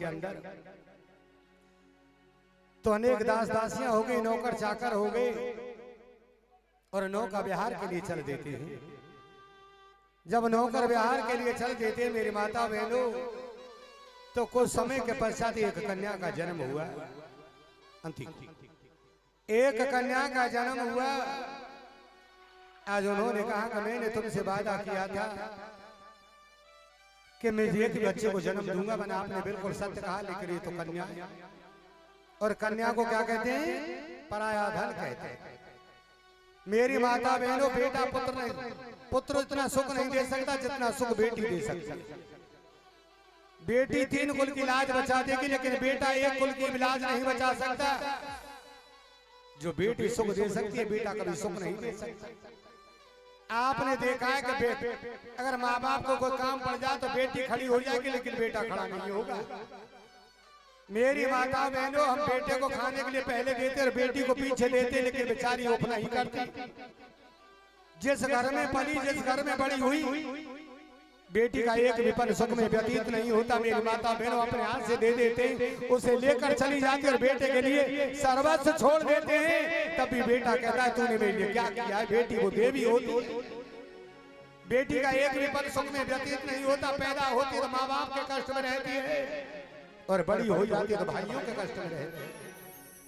के अंदर तो अनेक दास दासियां हो गई, नौकर चाकर हो गए और नौका विहार के लिए चल देते हैं। जब नौकर विहार के लिए चल देते मेरी माता बहनों, तो कुछ समय के पश्चात एक कन्या का जन्म हुआ। एक कन्या का जन्म हुआ। आज उन्होंने कहा कि मैंने तुमसे वादा किया था कि मैं एक बच्चे को जन्म दूंगा। मैंने आपने बिल्कुल सत्य कहा, लेकिन ये तो कन्या है। और कन्या को क्या कहते हैं? पराया धन कहते हैं। मेरी माता बहनों, बेटा पुत्र नहीं, पुत्र इतना सुख नहीं दे सकता जितना सुख बेटी दे सकती है। बेटी 3 कुल की लाज बचा देगी, लेकिन बेटा 1 कुल की लाज नहीं बचा सकता। जो बेटी सुख दे सकती है, बेटा कभी सुख नहीं दे सकता। आपने देखा है कि अगर माँ बाप को कोई काम पड़ जाए तो बेटी खड़ी हो जाएगी, लेकिन बेटा खड़ा नहीं होगा। मेरी माता बहनों, हम बेटे को खाने के लिए पहले देते और बेटी को पीछे देते, लेकिन बेचारी अपना ही करती। जिस घर में पली, जिस घर में बड़ी हुई, बेटी का एक भी पल सुख में व्यतीत नहीं होता। मेरी माता बहनों अपने हाथ से दे देते, उसे लेकर चली जाती और बेटे के लिए सर्वस्व छोड़ देते हैं। तब भी बेटा कहता है तूने मेरे लिए क्या किया है? बेटी वो देवी होती है। बेटी का एक भी पल सुख में व्यतीत नहीं होता। पैदा होती तो माँ बाप के कष्ट में रहती है, और बड़ी हो जाती है तो भाइयों के कष्ट में रहती है।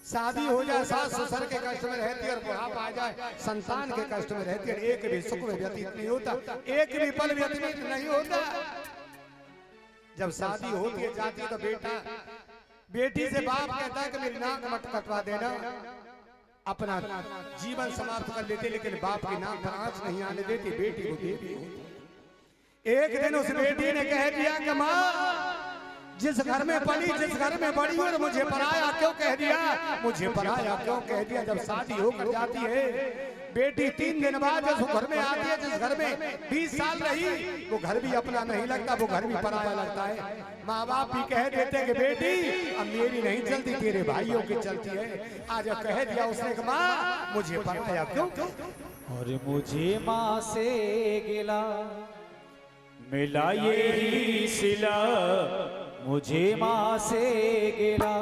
शादी हो जाए सास ससुर के कष्ट में रहती है, और बुढ़ापा आ जाए संतान के कष्ट में रहती है। एक भी सुख में व्यतीत नहीं होता, एक भी पल व्यतीत नहीं होता। जब शादी होती है जाती है तो बेटी से बाप कहता है कि मेरी नाक मत कटवा देना। अपना जीवन समाप्त कर लेते, लेकिन बाप की नाक पर आंच नहीं आने देती। बेटी को देवी होती। एक दिन उस बेटी ने कह दिया कि माँ, जिस घर में पली, जिस घर में बड़ी और मुझे पराया क्यों कह दिया? मुझे पराया क्यों कह दिया? जब शादी होकर जाती है बेटी, 3 दिन बाद जिस घर में आती है, जिस घर में 20 साल रही, वो घर भी अपना नहीं लगता, वो घर भी पराया लगता है। माँ बाप भी कह देते कि बेटी अब मेरी नहीं चलती, तेरे भाइयों की चलती है। आज कह दिया उसने कि माँ मुझे पराया क्यों? और मुझे माँ से गिला मिला यही सिला, मुझे माँ से गिला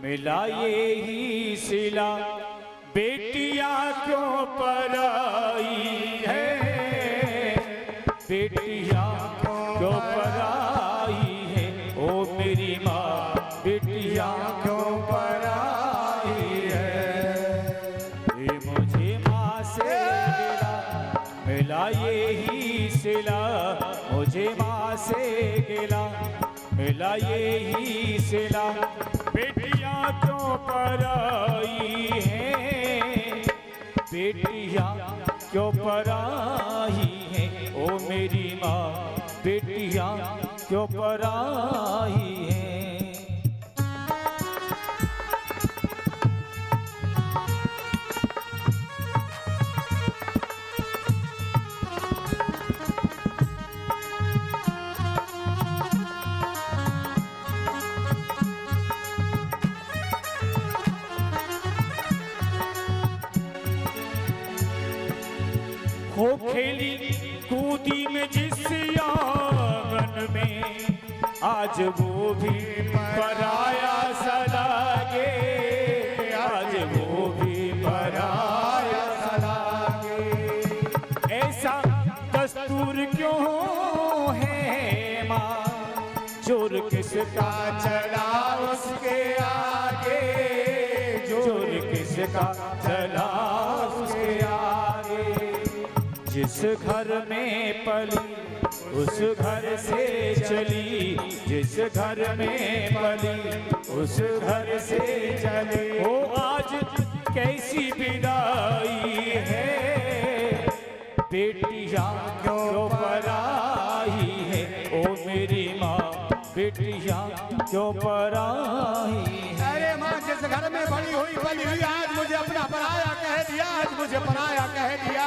मिला यही सिला। बेटियां क्यों पराई है, बेटियां क्यों पराई है, ओ मेरी माँ बेटियां क्यों पराई है। ये मुझे माँ से मिला यही सिला, मुझे माँ से गिला मिला यही सिला। बेटियां क्यों पराई हैं, बेटियां क्यों पराई हैं, ओ मेरी माँ बेटियां क्यों पराई हैं। हो खेली कूदी में जिस आंगन में, आज वो भी पराया सा लागे, आज वो भी पराया सा लागे। ऐसा दस्तूर क्यों है माँ, जोर किसका चला उसके आगे, जोर किसका चला उसके आगे। जिस घर में पली उस घर से चली, जिस घर में पली उस घर से चली। ओ आज कैसी विदाई है, बेटियां क्यों पराई है, ओ मेरी माँ बेटियां क्यों पराई है। अरे माँ, जिस घर में बड़ी हुई पली हुई, आज मुझे अपना पराया कह दिया, आज मुझे पराया कह दिया।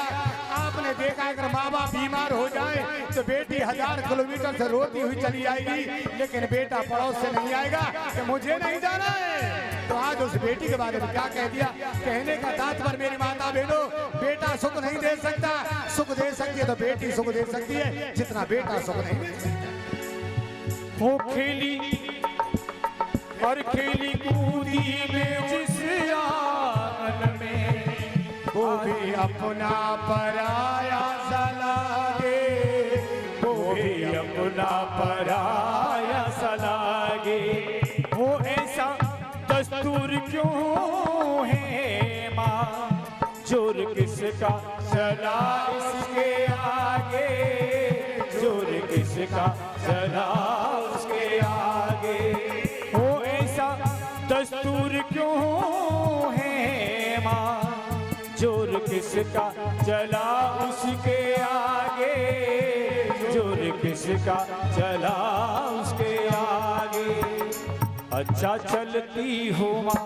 आपने देखा अगर माँ बाप बीमार हो जाए तो बेटी 1000 किलोमीटर से रोती हुई चली आएगी, लेकिन बेटा पड़ोस से नहीं आएगा कि मुझे नहीं जाना है। तो आज उस बेटी के बारे में क्या कह दिया? कहने का तात्पर्य मेरी माता बहनों, बेटा सुख नहीं दे सकता, सुख दे सकती है तो बेटी सुख दे सकती है, जितना बेटा सुख नहीं दे सकता। हो खेली और खेली कूदी में जिस आंगन में वो भी अपना पराया सा लागे, वो भी अपना पराया सा लागे। वो ऐसा दस्तूर क्यों है माँ, जोर किसका चला इसके आगे, जोर किसका चला उसके आगे। वो ऐसा दस्तूर क्यों है माँ, जोर किसका चला उसके आगे, जोर किसका चला उसके आगे। अच्छा चलती हो माँ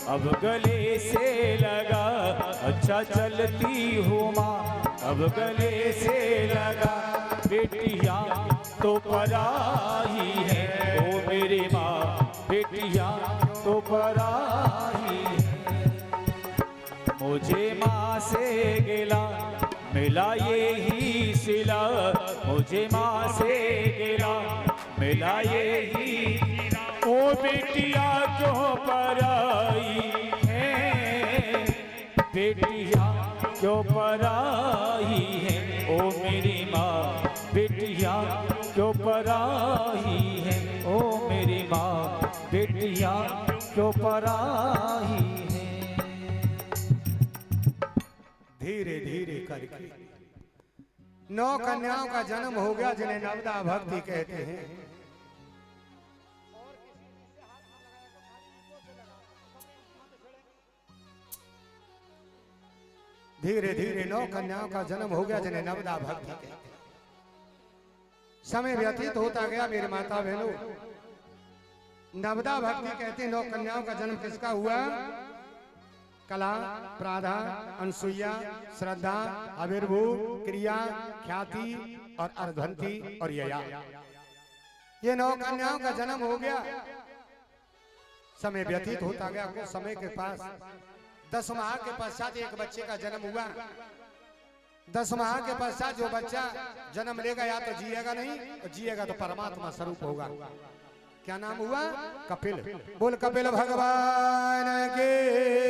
अब गले से लगा, अच्छा चलती हो माँ अब गले से लगा। बेटियां तो पराई है ओ मेरी माँ, बेटियां तो पराई है। मुझे माँ से गिला मिला ये ही सिला, मुझे माँ से गिला मिला ये ही। ओ बेटियां क्यों पराई है, बेटियां क्यों पराई है ओ मेरी माँ, बेटियां क्यों पराई है ओ मेरी माँ, बेटियां क्यों पराई है। धीरे धीरे करके 9 कन्याओं का जन्म हो गया जिन्हें नवदा भक्ति कहते हैं। धीरे धीरे 9 कन्याओं का जन्म हो गया जिन्हें नवदा भक्ति कहते हैं। समय व्यतीत होता गया मेरे माता बहनों, नवदा भक्ति कहते 9 कन्याओं का जन्म किसका हुआ? कला, प्राधा, अनसुईया, श्रद्धा, अविर्भू, क्रिया, ख्याति और अर्धंती और यया। ये 9 कन्याओं का जन्म हो गया। समय व्यतीत होता गया। कुछ समय के पास 10 माह के पश्चात एक बच्चे का जन्म हुआ। 10 माह के पश्चात जो बच्चा जन्म लेगा या तो जिएगा नहीं, और जिएगा तो परमात्मा स्वरूप होगा। क्या नाम हुआ? कपिल। बोल कपिल भगवान के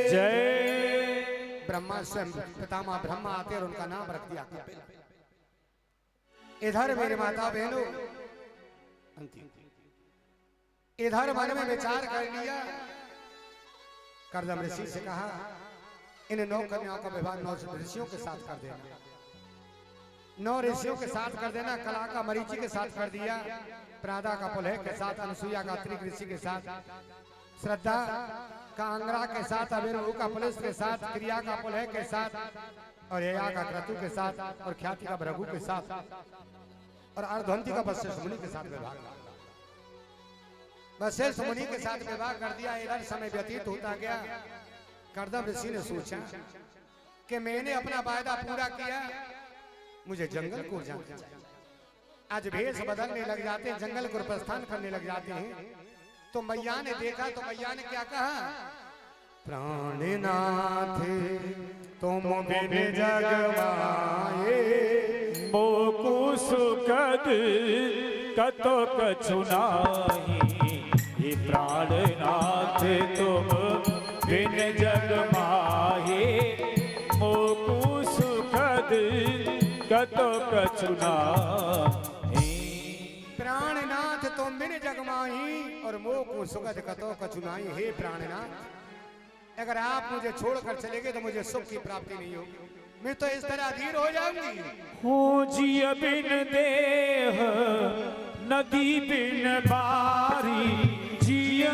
जय। ब्रह्मा स्वयं पितामह ब्रह्मा आते और उनका नाम रख दिया कपिल। इधर मेरे माता बहनों, इधर मन में विचार कर लिया। कर्दम ऋषि से कहा इन 9 कन्याओं का विवाह 9 ऋषियों के साथ कर देना। 9 ऋषियों के साथ कर देना। कला का मरीचि के साथ कर दिया, प्रादा का पुलह के साथ, अनसुईया का त्रिक ऋषि के साथ, श्रद्धा का अंगरा के साथ, अविर्भू का पुलिस के साथ, क्रिया का पुलह के साथ और यया का क्रतु के साथ और ख्याति का भृगु के साथ और अर्धवंती का वशिष्ठ मुनि के साथ विवाह। वशिष्ठ मुनि के साथ विवाह कर दिया। इधर समय व्यतीत होता गया। कर्दम ऋषि ने सोचा कि मैंने अपना वायदा पूरा किया, मुझे जंगल को जाना चाहिए। आज भेष बदलने लग जाते हैं, जंगल को प्रस्थान करने लग जाते हैं। तो मैया ने देखा तो मैया ने क्या कहा? प्राणनाथ तुम बिन जग माए, मोकु सुखद कतो कछु नाही। ये प्राणनाथ तुम बिन जग माहे, मोकु सुखद कतो कछु नाही। प्राणनाथ तुम बिन जग माही और मोकु सुखद कतो कछु नाही। हे प्राणनाथ, अगर आप मुझे छोड़कर चले गए तो मुझे सुख की प्राप्ति नहीं होगी, मैं तो इस तरह अधीर हो जाऊंगी। हो जिय बिन देह नदी बिन बारी, जिय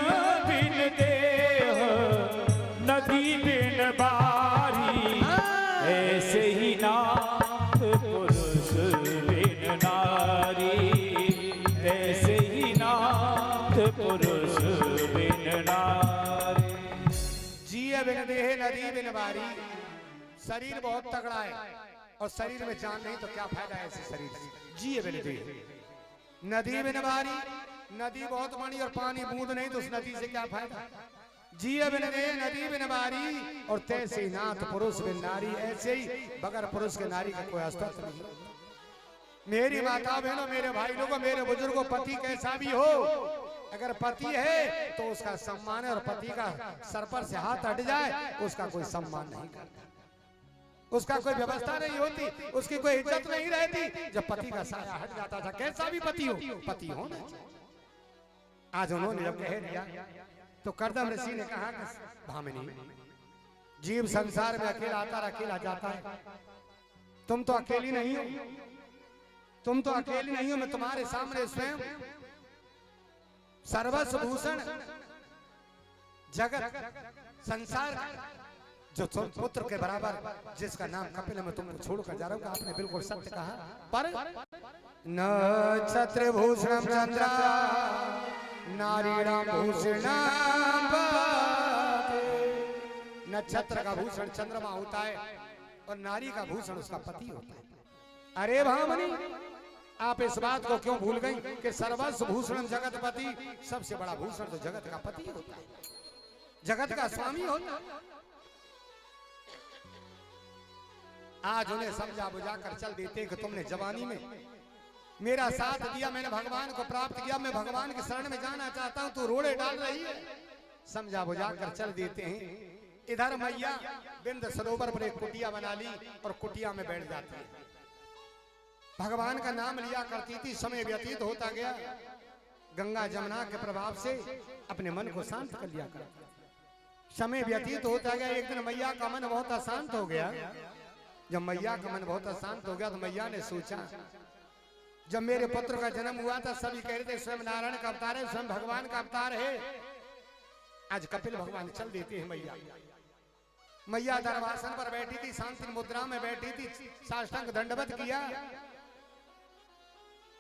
बिन देह नदी बिन बारी। ऐसे ही नाथ पुरुष बिन नारी, ऐसे ही नाथ पुरुष बिन नारी। जिय बिन देह नदी बिन बारी। शरीर बहुत तगड़ा है और शरीर में जान नहीं तो क्या फायदा है ऐसे शरीर से। जिय बिन देह नदी बिन बारी। नदी बहुत बड़ी और पानी बूंद नहीं तो उस नदी से क्या फायदा। जिय बिन देह नदी बिन बारी और तैसे ही नाथ पुरुष बिन नारी। ऐसे ही बगैर पुरुष के नारी का कोई अस्तित्व नहीं। मेरी माता बहनों, मेरे भाई लोगों, मेरे बुजुर्गों, पति कैसा भी हो अगर पति है तो उसका सम्मान है, और पति का सर पर से हाथ हट जाए उसका कोई सम्मान नहीं करता, उसका कोई व्यवस्था नहीं होती, उसकी कोई इज्जत नहीं रहती। जब पति का साया हट जाता था, कैसा भी पति हो, पति होना चाहिए। आज उन्होंने जब कह दिया तो कर्दम ऋषि ने कहा कि भामिनी, जीव संसार में अकेला आता और अकेला जाता है, तुम तो अकेली नहीं हो, तुम तो अकेली नहीं हो, मैं तुम्हारे सामने स्वयं सर्वस्व भूषण जगत संसार जो पुत्र के बराबर जिसका नाम कपिल में तुमको छोड़कर जा रहा हूं, आपने बिल्कुल सत्य कहा। पर नक्षत्र भूषणम चंद्रा नारीणाम भूषणम, नक्षत्र का भूषण चंद्रमा होता है और नारी का भूषण उसका पति होता है। अरे भामनी, आप इस बात को क्यों भूल गई कि सर्वस्व भूषण जगतपति, सबसे बड़ा भूषण तो जगत का पति होता है, जगत का स्वामी होता है। आज उन्हें समझा बुझाकर चल देते कि तुमने जवानी में मेरा साथ दिया, मैंने भगवान को प्राप्त किया, मैं भगवान की शरण में जाना चाहता हूं, तू रोड़े डाल रही है। समझा बुझाकर चल देते हैं। इधर मैया बिंद सरोवर पर एक कुटिया बना ली और कुटिया में बैठ जाती है। भगवान का नाम लिया करती थी, समय व्यतीत होता गया, गंगा जमुना के प्रभाव से अपने मन को शांत कर लिया कर, समय व्यतीत होता गया। एक दिन मैया का मन बहुत अशांत हो गया। जब मैया का मन बहुत अशांत हो गया तो मैया ने सोचा, जब मेरे पुत्र का जन्म हुआ था सभी कह रहे थे स्वयं नारायण का अवतार है, स्वयं भगवान का अवतार है, आज कपिल भगवान चल देते हैं। मैया मैया दरवासन पर बैठी थी, शांति मुद्रा में बैठी थी, साष्टांग दंडवत किया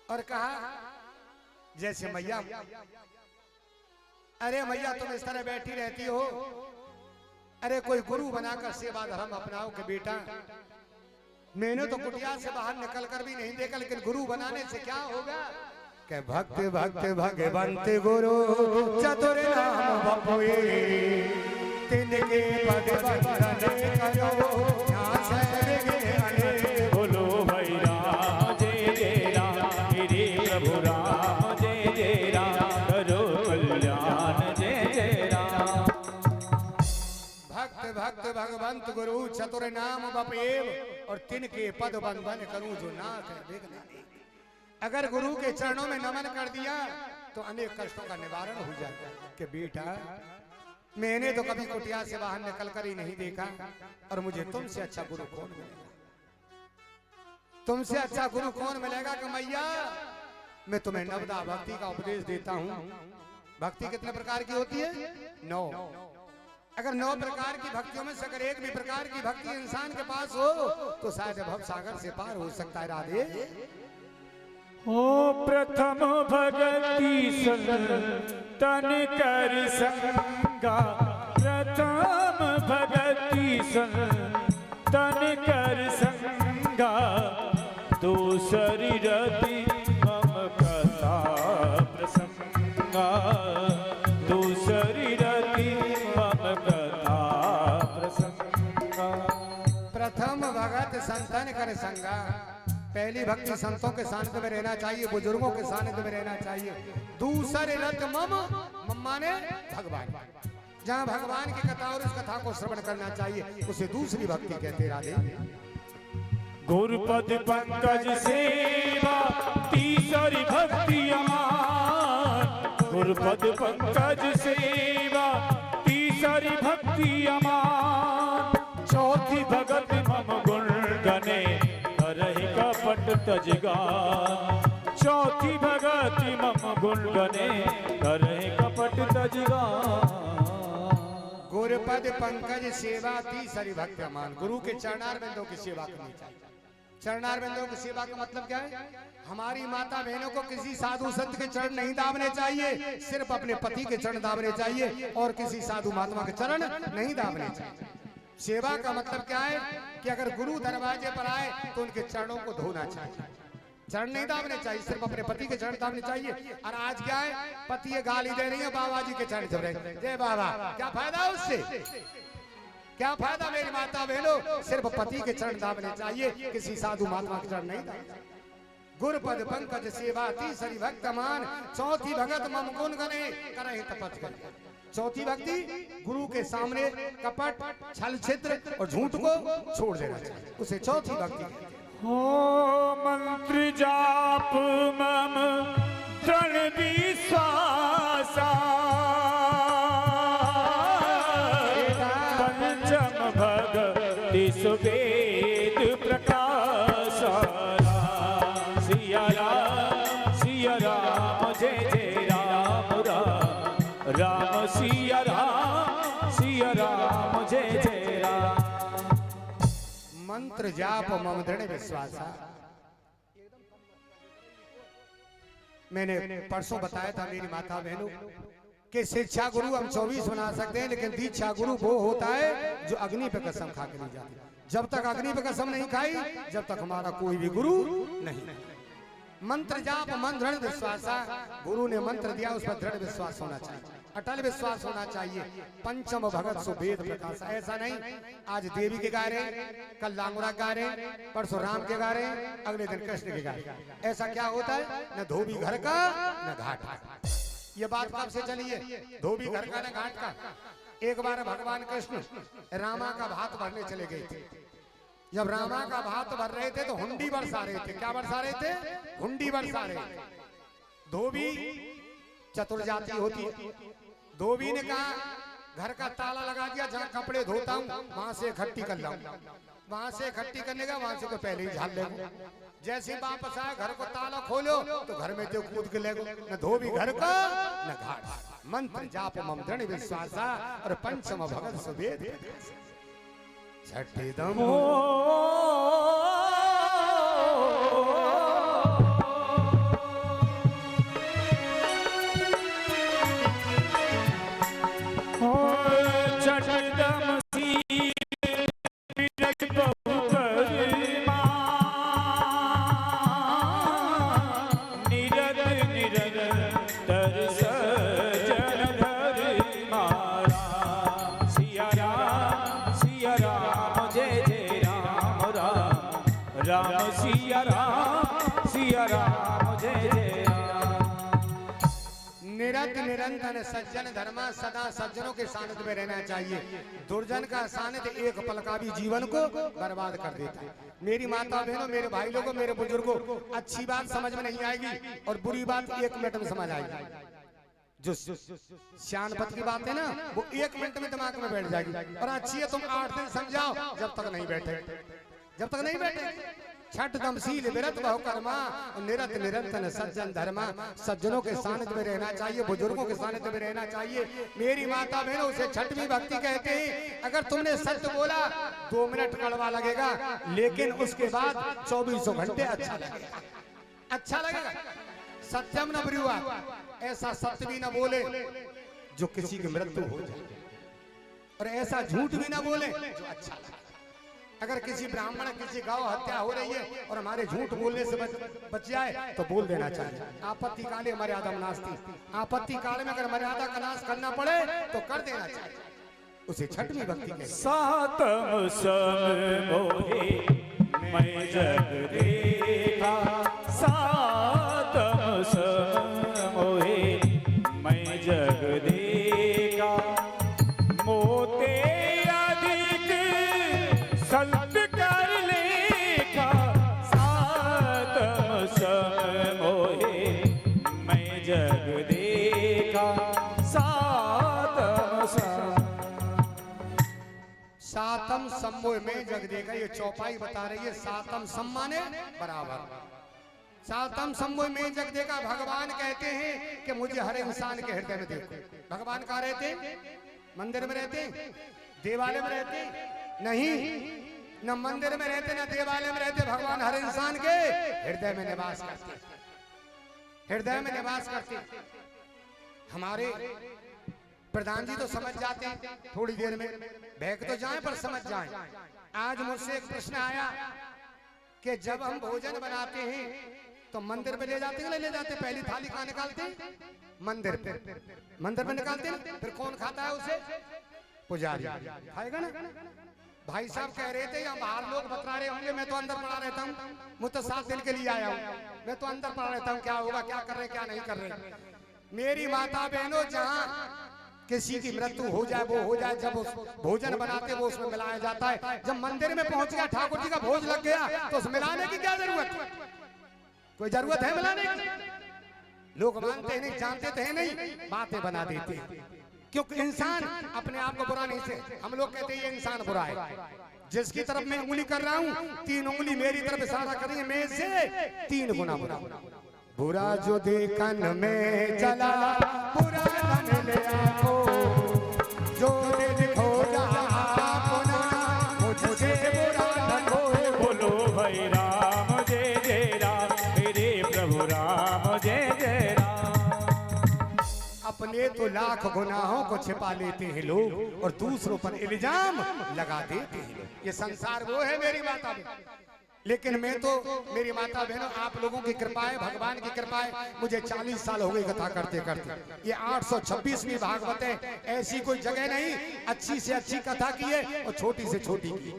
और कहा जैसे मैया, अरे मैया तुम इस तरह बैठी रहती हो, अरे कोई गुरु बनाकर सेवा धर्म अपनाओ कि बेटा, मैंने तो कुटिया से बाहर निकल कर भी नहीं देखा, लेकिन गुरु बनाने से क्या होगा? के भक्त भक्त भगवंत गुरु चतुर नाम बपुए, तिनके पद बंदन करो, यहाँ से अने बोलो भाई राम जय जय राम, मेरे प्रभु राम जय जय राम, करो कल्याण जय जय राम। भक्त भक्त भगवंत गुरु चतुर नाम बपेव, और तिनके पद बंधन करूं जो नाथ है विघ्न नहीं। अगर गुरु के चरणों में नमन कर दिया तो अनेक कष्टों का निवारण हो जाता है। कि बेटा मैंने तो कभी कुटिया से बाहर निकल कर ही नहीं देखा, और मुझे तुमसे अच्छा गुरु कौन मिलेगा, तुमसे अच्छा गुरु कौन मिलेगा? कि मैया मैं तुम्हें नवदा भक्ति का उपदेश देता हूँ। भक्ति कितने प्रकार की होती है? 9। अगर 9 प्रकार की भक्तियों में से अगर एक भी प्रकार की भक्ति इंसान के पास हो तो शायद भव सागर से पार हो सकता है। राधे ओ प्रथम भगति तन कर संगा, प्रथम भगति तन कर संगा, दूसरी रति मम कथा प्रसंगा, दूसरी रति मम कथा प्रसंगा। प्रथम भगत संतन कर संगा, पहली भक्ति संतों के सानिध्य में रहना चाहिए, बुजुर्गों के सानिध्य में रहना चाहिए। दूसरे रत मम, मम्मा ने भगवान, जहाँ भगवान की कथा और उस कथा को श्रवण करना चाहिए उसे दूसरी भक्ति कहते। राधे गुरुपद पंकज सेवा तीसरी भक्ति अमान, गुरुपद पंकज सेवा तीसरी भक्ति अमान, चौथी भगत मम गुण गने करहि कपट तजगान, चौथी भगति मम गुण गने करहि कपट तजगान। गुरुपद पंकज सेवा तीसरी भक्ति अमान, गुरु के चरणार बिंदों की सेवा करनी चाहिए। चरणार बिंदों की सेवा का मतलब क्या है? हमारी माता बहनों को किसी साधु संत के चरण नहीं दाबने चाहिए, सिर्फ अपने पति के चरण दाबने चाहिए और किसी साधु महात्मा के चरण नहीं दाबने चाहिए। सेवा का मतलब क्या है कि अगर गुरु दरवाजे पर आए तो उनके चरणों को धोना चाहिए, चरण नहीं दाबने चाहिए, सिर्फ अपने पति के चरण दाबने चाहिए। और आज क्या है, पति ये गाली दे रही है बाबा जी के चरण जब रहे, जय बाबा, क्या फायदा उससे? क्या फायदा? मेरी माता बहनों, सिर्फ पति के चरण दाबने चाहिए, किसी साधु महात्मा के चरण नहीं दाबने। गुरपद पंकज सेवा तीसरी भक्त मान, चौथी भगत मम गुण गने करहि तपत कर। चौथी भक्ति गुरु के सामने कपट, छल छिद्र और झूठ को छोड़ देना चाहिए, उसे चौथी भक्ति कहते हैं। हो मंत्र जाप मम दृढ़ विश्वासा, पंचम भगति सुवेद प्रकाशा। सिया राम जय जय राम राम, राम सिया राम जय जय राम। मंत्र जाप मम दृढ़ विश्वासा। मैंने परसों बताया था मेरी माता बहनों कि शिक्षा गुरु हम 24 बना सकते हैं, लेकिन दीक्षा गुरु वो होता है जो अग्नि पे कसम खा के नहीं जाता। जब तक अग्नि पे कसम नहीं खाई, जब तक हमारा कोई भी गुरु नहीं। मंत्र जाप मन दृढ़ विश्वासा, गुरु ने मंत्र दिया उस पर दृढ़ विश्वास होना चाहिए, अटल विश्वास होना चाहिए। पंचम भगत सुवेद प्रकाश। ऐसा नहीं आज देवी के गा रहे, कल लांगुरा गा रहे, परसों राम के गा रहे, अगले दिन कृष्ण के गा रहे। ऐसा क्या होता है? न धोबी घर का न घाट का। ये बात कब से चली है? धोबी घर का न घाट का। एक बार भगवान कृष्ण रामा का भात भरने चले गए थे। जब रामा का भात भर रहे थे तो हुंडी बरसा रहे थे। क्या बरसा रहे थे? हुंडी बरसा रहे थे। धोबी चतुर जाति होती है। धोबी ने कहा घर का ताला लगा दिया, जहाँ कपड़े धोता हूँ वहां से इकट्ठी कर लाऊं। वहां से इकट्ठी करने का, वहां से तो पहले ही झाल लेगो। जैसे वापस आया घर को ताला खोलो तो घर में जो कूद के लेगो। न धोबी घर का न घाट। मंत्र जाप मम दृढ़ विश्वासा और पंचम भगत सुवेद। छठी दम राम सिया राम जय जय राम। निरत निरंतर सज्जन धर्मा, सदा सज्जनों के सानिध्य में रहना चाहिए। दुर्जन का सानिध्य एक पल का भी जीवन को बर्बाद कर देता है। मेरी माता बहनों, मेरे भाई लोगों, मेरे बुजुर्गों, अच्छी बात समझ में नहीं आएगी और बुरी बात 1 मिनट में समझ आएगी। जो श्यानपत की बात है ना, वो 1 मिनट में दिमाग में बैठ जाएगी। और अच्छी है तुम 8 दिन समझाओ, जब तक नहीं बैठे, जब तक नहीं बैठे। छठ दमशील विरत बहुकर्मा, निरत निरंतर सज्जन धर्मा। सज्जनों के सानिध्य में रहना चाहिए, बुजुर्गों के सानिध्य में रहना चाहिए। मेरी माता बहनों, उसे छठवीं भक्ति कहते हैं। अगर तुमने सत्य बोला 2 मिनट कड़वा लगेगा, लेकिन उसके बाद 24 घंटे अच्छा लगेगा, अच्छा लगेगा। सत्यम न ब्रुवा, ऐसा सत्य भी न बोले जो किसी की मृत्यु हो जाए, और ऐसा झूठ भी न बोले जो अच्छा लगे। अगर किसी ब्राह्मण, किसी गौ हत्या हो रही है और हमारे झूठ बोलने से बच जाए तो बोल देना चाहिए। आपत्ति काले मर्यादा नास्ति। आपत्ति काल में अगर मर्यादा का नाश करना पड़े तो कर देना चाहिए, उसे छठवीं भक्ति कहते हैं। सातम मोहे मैं जग देखा, सातम मोहे मैं जग देखा। मोते संत कर लेखा, सातम मोहे मैं जग देखा। सातम सम्मोह में जग देखा, ये चौपाई बता रही है। सातम सम्माने बराबर। सातम सम्मोह में जग देखा। भगवान कहते हैं कि मुझे हर इंसान के हृदय में देखो। भगवान कहाँ रहते? मंदिर में रहते? देवालय में रहते? नहीं, न मंदिर में रहते न देवालय में रहते। भगवान हर इंसान के हृदय में निवास करते, हृदय में निवास करते। हमारे प्रधान जी तो समझ जाते हैं थोड़ी देर में, बहक तो जाएं पर समझ जाएं। आज मुझसे एक प्रश्न आया कि जब हम भोजन बनाते हैं तो मंदिर पे ले जाते हैं, ले जाते? पहली थाली कहाँ निकालते हैं? मंदिर पे, मंदिर पे निकालते हैं। फिर कौन खाता है उसे? पुजारी खाएगा ना। भाई साहब कह रहे थे, यहाँ बाहर लोग बतला रहे होंगे, मैं तो अंदर पड़ा रहता हूँ, मुझे तो 7 दिन के लिए आया हूँ, मैं तो अंदर पड़ा रहता हूँ, क्या होगा, क्या कर रहे क्या नहीं कर रहे। मेरी माता बहनों, जहाँ किसी की मृत्यु हो जाए वो हो जाए, जब उस भोजन बनाते वो उसमें मिलाया जाता है। जब मंदिर में पहुंच गया, ठाकुर जी का भोज लग गया, तो उस मिलाने की क्या जरूरत, कोई जरूरत है मिलाने की? लोग मानते हैं नहीं, जानते तो है नहीं, बातें बना देते हैं। क्योंकि इंसान अपने आप को बुरा नहीं से, हम लोग कहते हैं ये इंसान बुरा है। जिसकी तरफ मैं उंगली कर रहा हूँ, 3 उंगली मेरी तरफ इशारा करेंगे, मैं से 3 गुना बुरा। बुरा जो देखन में चला, बुरा धन ले आको, जो दिल खो जा मुझसे बुरा धन होए। बोलो भाई राम जय जय राम, मेरे प्रभु राम जय जय राम। अपने तो लाख गुनाहों को छिपा लेते हैं लोग और दूसरों पर इल्जाम लगा देते हैं लोग। ये संसार वो है मेरी माता बहन, लेकिन मैं तो, मेरी माता बहनों, आप लोगों की कृपा है, भगवान की कृपा है, मुझे 40 साल हो गए कथा करते करते। ये 826वीं भागवत है, ऐसी कोई जगह नहीं अच्छी से अच्छी कथा की है और छोटी से छोटी की।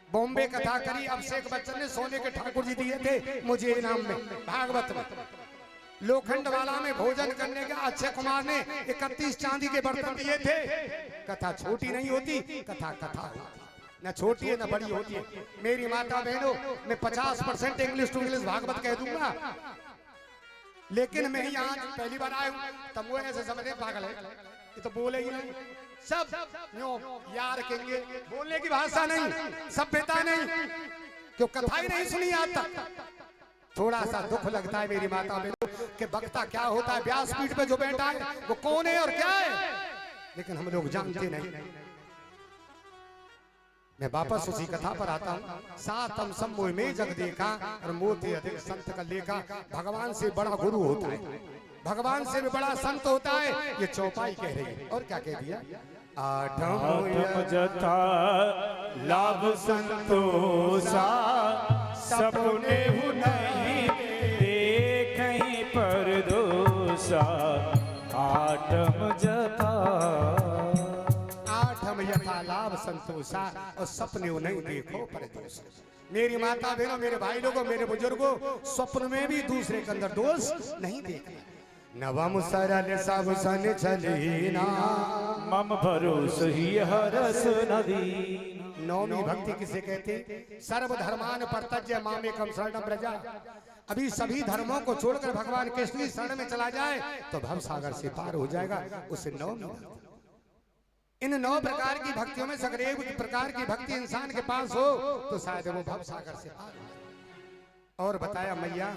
बॉम्बे कथा करी, अभिषेक बच्चन ने सोने के ठाकुर जी दिए थे मुझे इनाम में, भागवत में। लोखंड वाला में भोजन करने का अक्षय कुमार ने 31 चांदी के बर्तन दिए थे। कथा छोटी नहीं होती, कथा कथा होती, न छोटी है न बड़ी होती है। मेरी माता बहनों, मैं 50% इंग्लिश टू इंग्लिश भागवत कह दूंगा, लेकिन मैं यहाँ पहली बार आया हूँ, तब वो ऐसे समझे पागल है, ये तो बोले ही नहीं, सब नो यार कहेंगे, बोलने की भाषा नहीं, सभ्यता नहीं, क्यों कथा ही नहीं सुनी आज तक। थोड़ा सा दुख लगता है मेरी माता बहनों कि वक्ता क्या होता है, व्यासपीठ पे जो बैठा है वो कौन है और क्या है, लेकिन हम लोग जानते नहीं। मैं वापस उसी कथा पर आता हूँ। सातम सम्मोह में जग देखा और मोती अधिक संत का लेखा। भगवान से बड़ा गुरु होता है, भगवान से भी बड़ा संत होता है, ये चौपाई कह रही है। और क्या कह दिया, आठम जथा लाभ संतोषा, सपने हु नहीं देखहीं पर दोषा। आठम जथा, आठम यथा लाभ संतोषा और सपने नहीं देखो पर दोष। मेरी माता बहनों, मेरे भाई लोगों, मेरे बुजुर्गों, स्वप्न में भी दूसरे के अंदर दोष नहीं देखना। नवम सरल सब सन चलीना, मम भरोस ही हरस नदी। नौमी भक्ति किसे कहते, सर्वधर्मान परतज्य मामेकम शरणम व्रजा। अभी सभी धर्मों को छोड़कर भगवान कृष्ण की शरण में चला जाए तो भव सागर से पार हो जाएगा, उसे नौमी भक्ति। इन 9 प्रकार की भक्तियों में से अगर एक प्रकार की भक्ति इंसान के पास हो तो शायद वो भव सागर से पार हो जाए। और बताया मैया,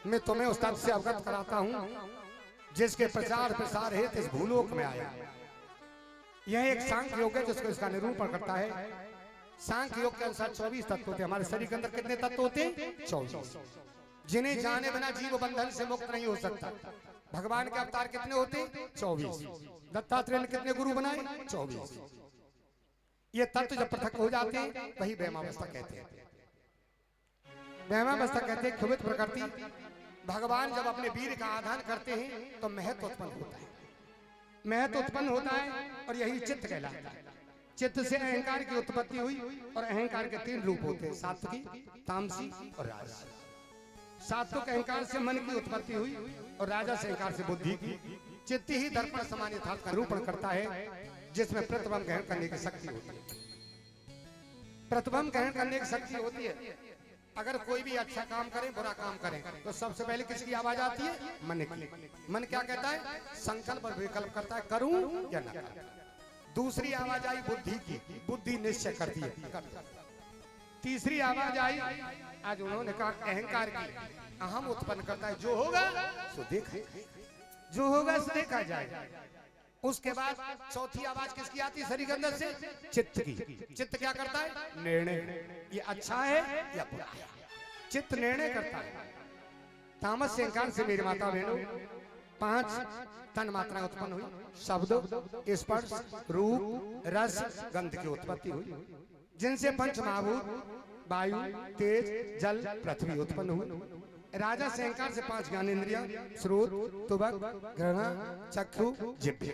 मैं तुम्हें उस तत्व से अवगत कराता हूँ जिसके प्रचार प्रसार हेतु इस भूलोक में आया। यह एक सांख्य योग है जिसको इसका निरूपण करता है। सांख्य योग के अनुसार 24 तत्व होते हैं। हमारे शरीर के अंदर कितने तत्व होते हैं? 24, जिन्हें जाने बिना जीव बंधन से मुक्त नहीं हो सकता। भगवान के अवतार कितने होते हैं? 24। दत्तात्रेय ने कितने गुरु बनाए? 24। ये तत्व जब पृथक हो जाते हैं वही वैमावस्था कहते हैं। वैमावस्था कहते हैं क्षुभित प्रकृति। भगवान जब अपने वीर का आधान करते हैं तो महत्व उत्पन्न होता है, महत्व उत्पन्न होता है और यही चित्त कहलाता है। चित्त से अहंकार की उत्पत्ति हुई और अहंकार के 3 रूप होते हैं, सात्विकी, तामसी और राजसी। सात्विक अहंकार से मन की उत्पत्ति हुई और राजस अहंकार से बुद्धि की। चित्त ही दर्पण समान यथार्थ का निरूपण करता है, जिसमें प्रतिबिंब ग्रहण करने की शक्ति होती है। प्रतिबिंब ग्रहण करने की शक्ति होती है। अगर कोई भी अच्छा काम करे, बुरा काम करे, तो सबसे पहले किसकी आवाज आती है? मन की। मन क्या कहता है? संकल्प और विकल्प करता है, करूं या न करूं। दूसरी आवाज आई बुद्धि की, बुद्धि निश्चय करती है। तीसरी आवाज आई, आज उन्होंने कहा अहंकार की, अहम उत्पन्न करता है, जो होगा सो देखा, जो होगा सो देखा जाए। उसके बाद चौथी आवाज किसकी आती है शरीर के अंदर से? चित्त की। चित्त क्या करता है? निर्णय, ये अच्छा है या बुरा है, चित्त निर्णय करता है। तामस से अहंकार से मेरी माता बहनों 5 तन मात्राएं उत्पन्न हुई। शब्द, स्पर्श, रूप, रस, गंध की उत्पत्ति हुई, जिनसे पंच महाभूत वायु, तेज, जल, पृथ्वी उत्पन्न हुई। राजा से अहंकार से 5 ज्ञानेंद्रियां, श्रोत, त्वक, घ्राण, चक्षु, जिह्वा।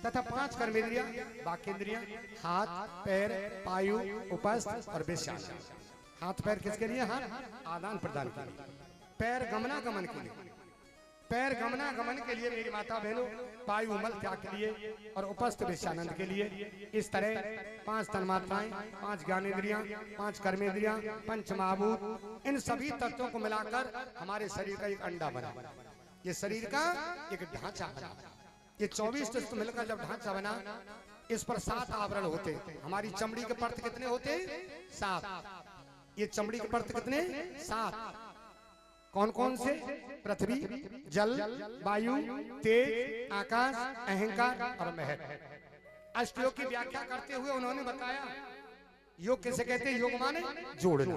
तथा 5 कर्मेंद्रियां, बाकेंद्रियां, हाथ, पैर, पायु, उपस्थ और विषांग। हाथ पैर किसके लिए? हाथ आदान प्रदान के लिए, पैर गमनागमन के लिए, पैर गमनागमन के लिए मेरी माता बहनों, पायु मल त्याग के लिए और उपस्थ विषयानंद के लिए। इस तरह 5 तन्मात्राएं, 5 ज्ञानेंद्रियां, 5 कर्मेंद्रियां, पंच महाभूत, इन सभी तत्वों को मिलाकर हमारे शरीर का एक अंडा बना। ये शरीर का एक ढांचा बना। ये 24 तत्व मिलकर जब ढांचा बना, इस पर 7 आवरण होते। हमारी चमड़ी के परत कितने होते? 7। ये चमड़ी के परत कितने? 7। कौन कौन से? पृथ्वी, जल, वायु, तेज, आकाश, अहंकार और महर। अष्टयोग की व्याख्या करते हुए उन्होंने बताया योग किसे कहते हैं? योग माने जोड़ना,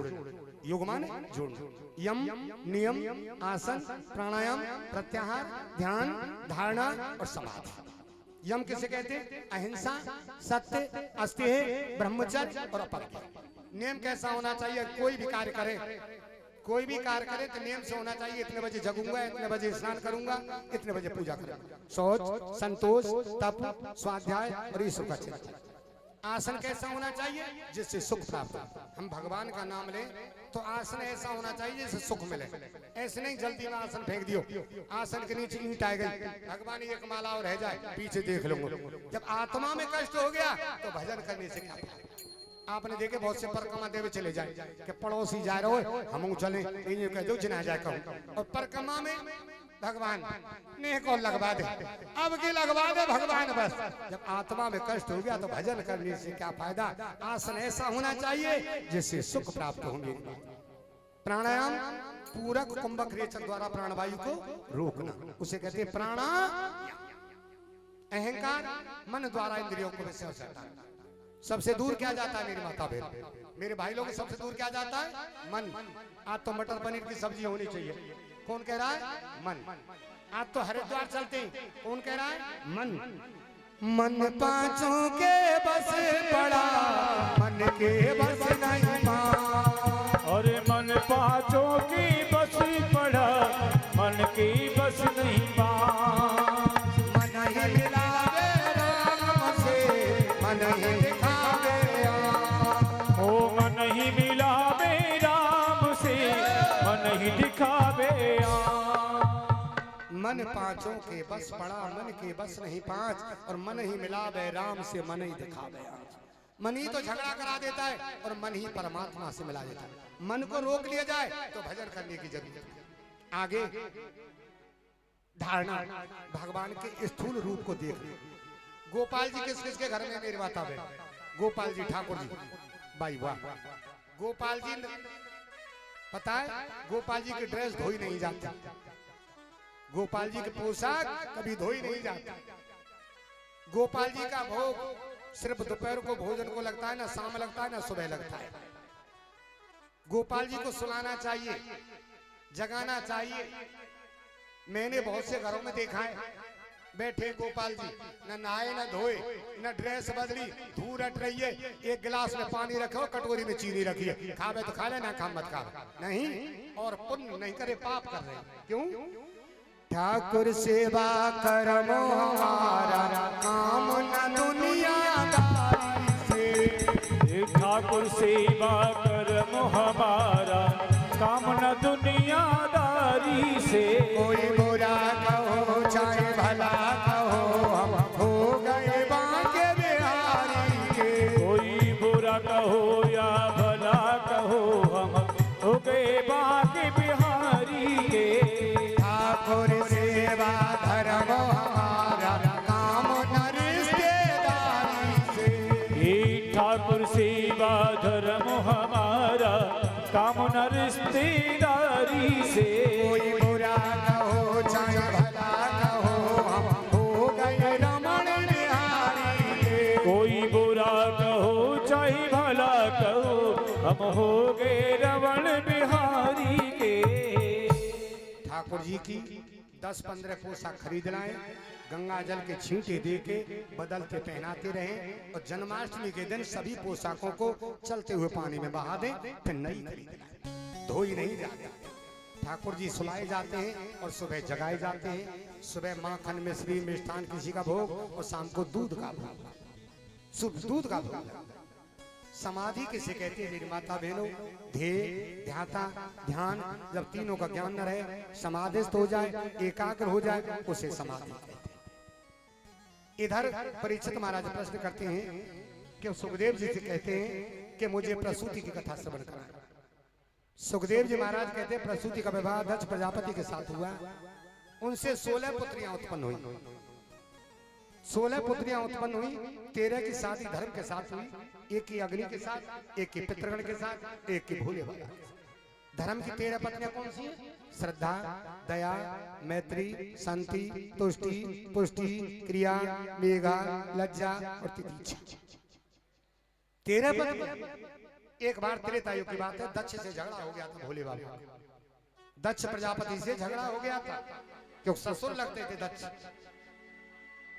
योग माने जोड़ना। यम, नियम, आसन, प्राणायाम, प्रत्याहार, ध्यान, धारणा और समाधि। यम किसे कहते हैं? अहिंसा, सत्य, अस्तेय, ब्रह्मचर्य और अपरिग्रह। नियम कैसा होना चाहिए? कोई भी कार्य करे, कोई भी कार्य करे तो नियम से होना चाहिए। इतने बजे जगूंगा, इतने बजे स्नान करूंगा, इतने बजे पूजा करूंगा। शौच, संतोष, तप, स्वाध्याय और ईश्वर का चिंतन। आसन कैसा होना चाहिए? जिससे सुख प्राप्त हो। हम भगवान का नाम लें तो आसन ऐसा होना चाहिए जिससे सुख मिले। ऐसे नहीं जल्दी में आसन फेंक दियो, आसन के नीचे ईंट आ गई, भगवान एक माला और रह जाए, पीछे देख लूंगा। जब आत्मा में कष्ट हो गया तो भजन करने से क्या फायदा? आपने देखे बहुत से परिक्रमा देवे चले जाए कि पड़ोसी जा रहे हो, हम चले, ये कह दो जिना जाए कहूं। और परिक्रमा में भगवान ने को लगवा दे, अब के लगवा दे भगवान बस। जब आत्मा में कष्ट हो गया तो भजन करने से क्या फायदा? आसन ऐसा होना चाहिए जिससे सुख प्राप्त होंगे। प्राणायाम पूरक कुंभक रेचक द्वारा प्राणवायु को रोकना, उसे कहते हैं प्राणायाम। अहंकार मन द्वारा इंद्रियों को विषय से हटाना। सबसे दूर क्या जाता है मेरी माता बहन, मेरे भाई लोग? सबसे दूर क्या जाता है? मन। आज तो मटर पनीर की सब्जी होनी चाहिए, कौन कह रहा है? मन। आज तो हरिद्वार चलते हैं, कौन कह रहा है? मन। मन पांचों के बस पड़ा, मन के बस नहीं पाँच। और मन पांचों की बस पड़ा, मन की बस नहीं पाँच। मन ही मिलावे राम से, मन ही दिखावे आँख। ओ मन ही मिलावे राम से, मन ही दिखावे आँख। मन पांचों के बस पड़ा, मन के बस नहीं 5। और मन ही मिलावे राम से, मन ही दिखावे आँख। मन ही तो झगड़ा करा देता है और मन ही परमात्मा से मिला देता है। मन को रोक लिया जाए तो भजन करने की जरूरत है। आगे धारणा, भगवान के स्थूल रूप को देख लो। गोपाल जी किस किस के घर में मेरी माता बहन? गोपाल जी ठाकुर जी, भाई वाह। गोपाल जी पता है, गोपाल जी की ड्रेस धोई नहीं जाती, गोपाल जी के पोशाक कभी धोई नहीं जाती। गोपाल जी का भोग सिर्फ दोपहर को भोजन को लगता है, ना शाम लगता है, ना सुबह लगता है। गोपाल जी को सुलाना चाहिए, जगाना चाहिए। मैंने बहुत से घरों में देखा है, बैठे गोपाल जी न नहाए न धोए न ड्रेस बदली, धूल हट रही है, एक गिलास में पानी रखो, कटोरी में चीनी रखी है, खावे तो खा ले, ना खा मत खा। नहीं, और पुण्य नहीं करे पाप कर रहे। क्यों? ठाकुर सेवा करमो हमारा, काम न दुनियादारी से। ठाकुर सेवा करमो हमारा, काम न दुनियादारी से। कोई बुरा कहो चाहे भला कहो, हम हो गए बांके बिहारी के। कोई बुरा कहो या भला कहो, हम हो गए बांके बिहारी के। ठाकुर सेवा धर्म हमारा, काम न रिश्तेदारी से। ठाकुर सेवा धर्म हमारा, काम न रिश्तेदारी से। कोई बुरा कहो चाहे भला कहो, हम हो गए रमण बिहारी के। कोई बुरा कहो चाहे भला कहो, हम हो गए रमण बिहारी के। ठाकुर जी की 10-15 पोशाक खरीद लाएं, गंगा जल के छींटे दे के बदलते पहनाते रहें, और जन्माष्टमी के दिन सभी पोशाकों को चलते हुए पानी में बहा दें, फिर नई खरीद लाएं, धोई नहीं जाती। ठाकुर जी सुलाए जाते हैं और सुबह जगाए जाते हैं। सुबह माखन मिश्री मिष्ठान किसी का भोग और शाम को दूध का भोग, शुभ दूध का भोग। समाधि किसे कहते हैं मेरी माता बहनों? ध्येय ध्याता ध्यान, जब तीनों का ज्ञान न रहे, समाधिस्थ हो जाए, एकाग्र हो जाए, उसे समाधि कहते हैं। इधर परीक्षित महाराज प्रश्न करते हैं कि सुखदेव जी से कहते हैं कि मुझे प्रसूति की कथा श्रवण कराएं। सुखदेव जी महाराज कहते हैं प्रसूति का विवाह दक्ष प्रजापति के साथ हुआ। उनसे 16 पुत्रियां उत्पन्न हुई। 16 पुत्रियां उत्पन्न हुई। 13 की शादी धर्म के साथ हुई, एक की अग्नि के साथ, एक की पितृगण के साथ, एक की भोले बाबा। धर्म की 13 पत्नियां कौन सी है? श्रद्धा, दया, मैत्री, शांति, तुष्टि, पुष्टि, क्रिया, मेघा, लज्जा और तितिक्षा। 13 पत्नियां। एक बार त्रेता युग की बात है, दक्ष से झगड़ा हो गया था भोले बाबा। दक्ष प्रजापति से झगड़ा हो गया था, क्योंकि ससुर लगते थे दक्ष।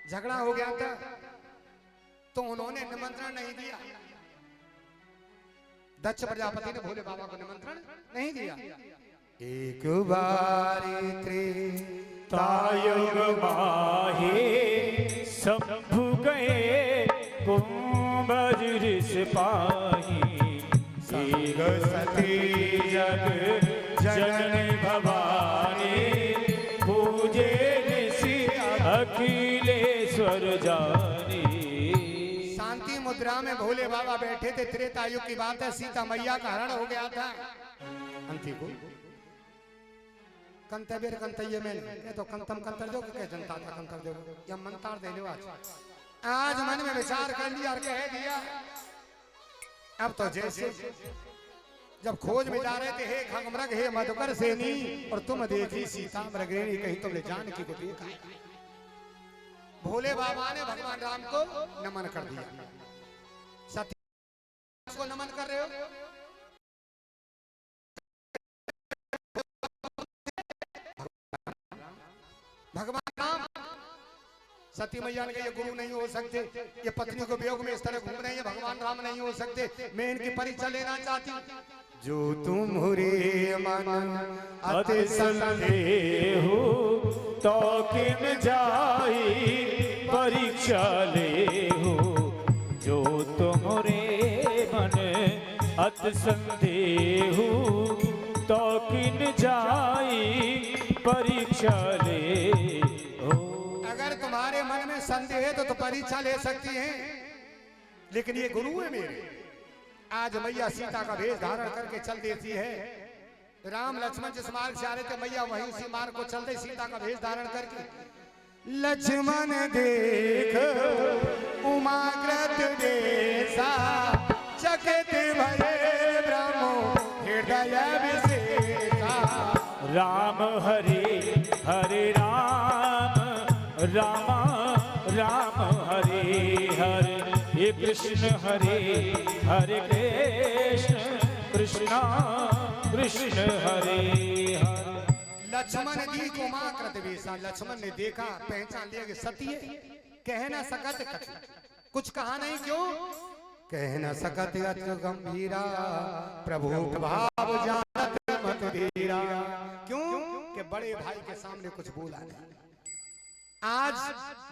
झगड़ा हो गया था तो उन्होंने निमंत्रण नहीं दिया। दक्ष प्रजापति ने भोले बाबा को निमंत्रण नहीं दिया। एक बारी त्रेतायुग माहे शंभु गए कुंभज ऋष पाही, सीग सती जग जननी भवानी, पूजे ऋषि अखिलेश्वर जानी। शांति मुद्रा में भोले बाबा बैठे थे। त्रेतायुग की बात है, सीता मैया का हरण हो गया था। अंति को कंतव्य कंतव्य में तो कंतम कंतर जो कह जनता था कंतर दो या मंतार दे लो। आज मन में विचार कर लिया और कह दिया। अब तो जैसे जब खोज में जा रहे थे, हे खंगमृग हे मधुकर सेनी, और तुम देखी सीता मृगेणी, कहीं तुमने जानकी को देखा। भोले बाबा ने भगवान राम को नमन कर दिया। सत्य को नमन कर रहे हो? भगवान राम। सती मैया ने कहा ये गुरु नहीं हो सकते, ये पत्नी को वियोग में इस तरह घूम रहे हैं, भगवान राम नहीं हो सकते। मैं इनकी परीक्षा लेना चाहती हूँ। जो तुम्हारे मन अति संदेह तो किम जाई परीक्षा ले हो। जो तुम्हारे मन अति संदेह तो किन जाई परीक्षा ले हो। अगर तुम्हारे मन में संदेह है तो परीक्षा ले सकती हैं, लेकिन ये गुरु है मेरे। आज मैया सीता का भेष धारण करके चल देती है। राम लक्ष्मण जिस मार्ग से आ रहे थे, मैया वहीं उसी मार्ग को चल रही, सीता का भेष धारण करके। लक्ष्मण देख उमाग्रत देसा, चकित भये ब्रह्मो हृदय विशेषा। राम हरे हरे राम, राम राम हरे हरे, ये कृष्ण हरे हरे कृष्ण, कृष्ण कृष्ण हरे हरे। लक्ष्मण जी को मां कृत वेशा। लक्ष्मण ने देखा, पहचान लिया कि सती है। कह न सकत कछु, कुछ कहा नहीं। क्यों? कह न सकत अति गंभीरा, प्रभु भाव जानत मत धीरा। क्यों? कि बड़े भाई के सामने कुछ बोला नहीं। आज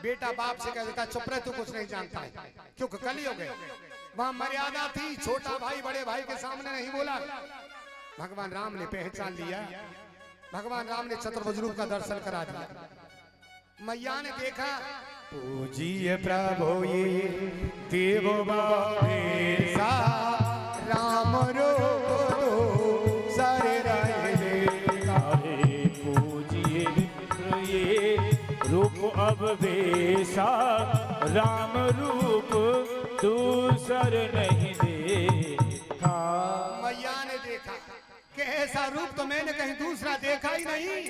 बेटा बाप से कह देता चुप रहे, तू कुछ नहीं जानता है, क्योंकि कल ही हो गए। वहां मर्यादा थी, छोटा भाई बड़े भाई के सामने नहीं बोला। भगवान राम ने पहचान लिया। भगवान राम ने चतुर्भुज रूप का दर्शन करा दिया। मैया ने देखा, पूजिए प्रभु ये देव बाबेसा, राम रो सारे रूप अब बेसा, राम रूप दूसर नहीं देखा। मैया ने देखा कि ऐसा रूप तो मैंने कहीं दूसरा देखा ही नहीं।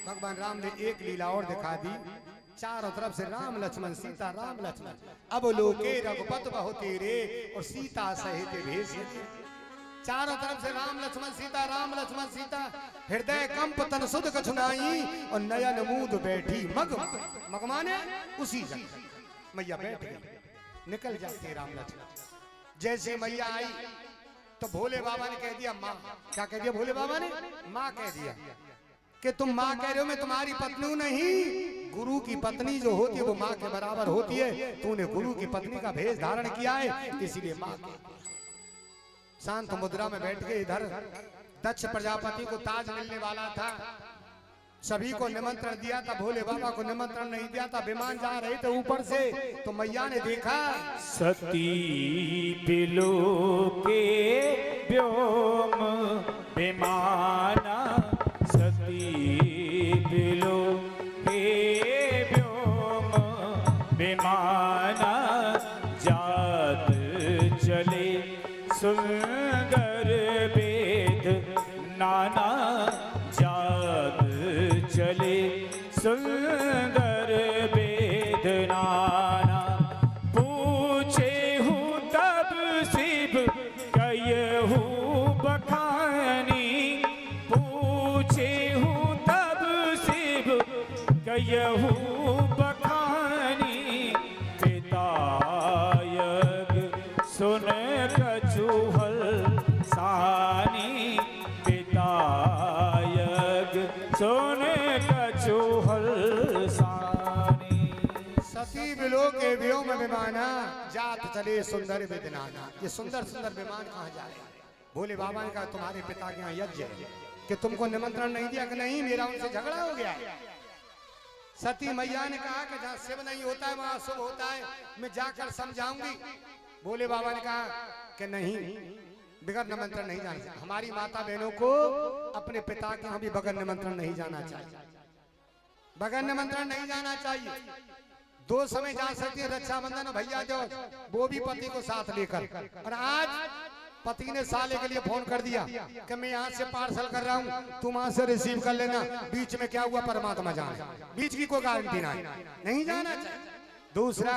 भगवान राम ने एक लीला और दिखा दी। चारों तरफ से राम लक्ष्मण सीता राम लक्ष्मण। अब लोके रघुपत बहु तेरे, और सीता सहित भेष। चारों तरफ से राम लक्ष्मण सीता राम लक्ष्मण सीता। हृदय कंप तन सुध कछुनाई, और नयन मूद बैठी मग। मग माने उसी जगह मैया बैठ गई। निकल जाते राम लक्ष्मण। जैसे मैया आई तो भोले बाबा ने कह दिया माँ। क्या कह दिया भोले बाबा ने? माँ कह दिया कि तुम माँ कह रहे हो, मैं तुम्हारी पत्नी नहीं, गुरु की पत्नी जो होती है वो माँ के बराबर होती है। तूने गुरु की पत्नी का भेष धारण किया है, इसीलिए माँ। शांत मुद्रा में बैठ के इधर दक्ष प्रजापति को ताज मिलने वाला था, सभी को निमंत्रण दिया था, भोले बाबा को निमंत्रण नहीं दिया था। विमान जा रहे थे ऊपर से, तो मैया ने देखा सती बिलो के व्योम विमाना, सती बिलो के व्योम विमाना, जात चले सुंदर वेद नाना, जात चले सुंदर वेद नाना। पूछे हूँ तब शिव कहू बखानी, पूछे हूँ तब शिव कहू बखानी। पितायग सुन कछुहल सानी, पितायग सुन कछुहल सानी। सती बिलो के व्योम विमाना, जात चले सुंदर विदनाना। ये सुंदर सुंदर विमान कहाँ जा रहे हैं? भोले बाबा ने कहा तुम्हारे पिता के यहाँ यज्ञ है कि तुमको निमंत्रण नहीं दिया कि नहीं, मेरा उनसे झगड़ा हो गया है। सती मैया ने कहा कि जहाँ शिव नहीं होता है वहाँ शुभ होता है, मैं जाकर समझाऊंगी। भोले बाबा ने कहा कि नहीं, बगैर निमंत्रण नहीं जाना चाहिए। हमारी माता बहनों को अपने पिता के यहाँ भी बगैर निमंत्रण नहीं जाना चाहिए, बगैर निमंत्रण नहीं जाना चाहिए। दो समय जा सकती है, रक्षाबंधन भैया जो वो भी पति को साथ लेकर। और आज पति ने साले के लिए फोन कर दिया कि मैं यहाँ से पार्सल कर रहा हूँ, तुम वहां से रिसीव कर लेना। बीच में क्या हुआ परमात्मा जाने, बीच की कोई गारंटी नहीं जाना चाहिए। दूसरा,